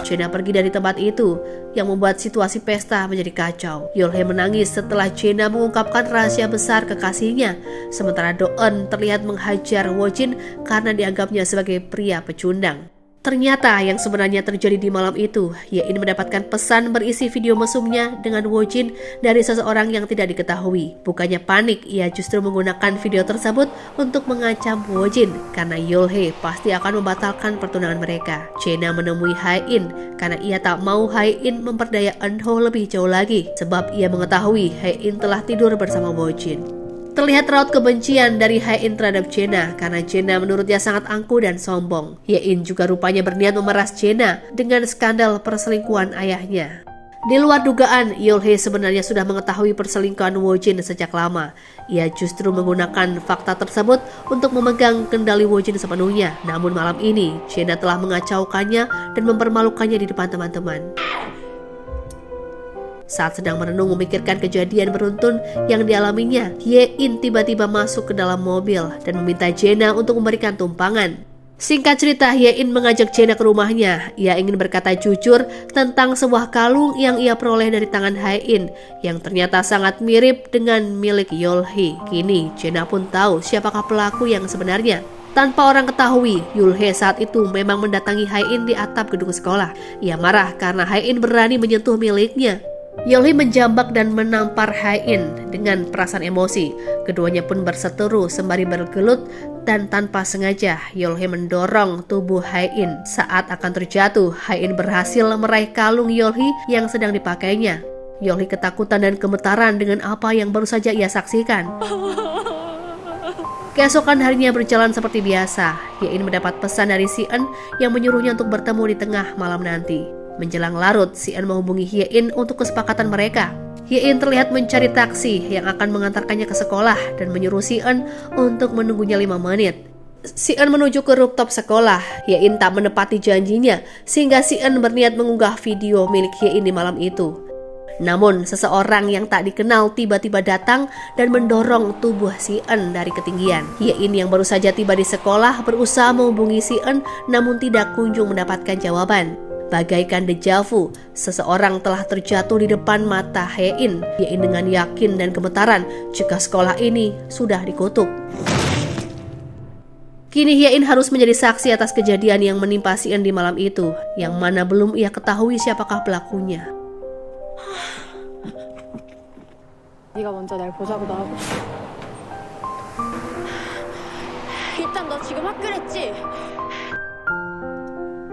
Speaker 1: Jae-na pergi dari tempat itu yang membuat situasi pesta menjadi kacau. Yolhee menangis setelah Jae-na mengungkapkan rahasia besar kekasihnya, sementara Doon terlihat menghajar Wojin karena dianggapnya sebagai pria pecundang. Ternyata yang sebenarnya terjadi di malam itu, Ye-in mendapatkan pesan berisi video mesumnya dengan Wojin dari seseorang yang tidak diketahui. Bukannya panik, ia justru menggunakan video tersebut untuk mengancam Wojin karena Yolhee pasti akan membatalkan pertunangan mereka. Jae-na menemui Hai-in karena ia tak mau Hai-in memperdaya Eun-ho lebih jauh lagi sebab ia mengetahui Hai-in telah tidur bersama Wojin. Terlihat raut kebencian dari Hai-in terhadap Jae-na karena Jae-na menurutnya sangat angkuh dan sombong. Ye-in juga rupanya berniat memeras Jae-na dengan skandal perselingkuhan ayahnya. Di luar dugaan, Yolhee sebenarnya sudah mengetahui perselingkuhan Wojin sejak lama. Ia justru menggunakan fakta tersebut untuk memegang kendali Wojin sepenuhnya. Namun malam ini, Jae-na telah mengacaukannya dan mempermalukannya di depan teman-teman. Saat sedang merenung memikirkan kejadian beruntun yang dialaminya, Ye-in tiba-tiba masuk ke dalam mobil dan meminta Jae-na untuk memberikan tumpangan. Singkat cerita, Ye-in mengajak Chena ke rumahnya. Ia ingin berkata jujur tentang sebuah kalung yang ia peroleh dari tangan Hae-in yang ternyata sangat mirip dengan milik Yeol-hee. Kini, Chena pun tahu siapakah pelaku yang sebenarnya. Tanpa orang ketahui, Yul-hee saat itu memang mendatangi Hae-in di atap gedung sekolah. Ia marah karena Hae-in berani menyentuh miliknya. Yeol-hee menjambak dan menampar Hae-in dengan perasaan emosi. Keduanya pun berseteru sembari bergelut dan tanpa sengaja Yeol-hee mendorong tubuh Hae-in. Saat akan terjatuh, Hae-in berhasil meraih kalung Yeol-hee yang sedang dipakainya. Yeol-hee ketakutan dan gemetaran dengan apa yang baru saja ia saksikan. Keesokan harinya berjalan seperti biasa. Ye-in mendapat pesan dari Si-eun yang menyuruhnya untuk bertemu di tengah malam nanti. Menjelang larut, Si-eun menghubungi Ye-in untuk kesepakatan mereka. Ye-in terlihat mencari taksi yang akan mengantarkannya ke sekolah dan menyuruh Si-eun untuk menunggunya 5 menit. Si-eun menuju ke rooftop sekolah. Ye-in tak menepati janjinya sehingga Si-eun berniat mengunggah video milik Ye-in di malam itu. Namun, seseorang yang tak dikenal tiba-tiba datang dan mendorong tubuh Si-eun dari ketinggian. Ye-in yang baru saja tiba di sekolah berusaha menghubungi Si-eun namun tidak kunjung mendapatkan jawaban. Bagaikan dejavu, seseorang telah terjatuh di depan mata Hae-in. Ye-in dengan yakin dan gemetaran jika sekolah ini sudah dikutuk. Kini Ye-in harus menjadi saksi atas kejadian yang menimpa Si-eun di malam itu, yang mana belum ia ketahui siapakah pelakunya.
Speaker 4: 네가 먼저 날 보자고도 하고. 일단 너 지금 학교랬지?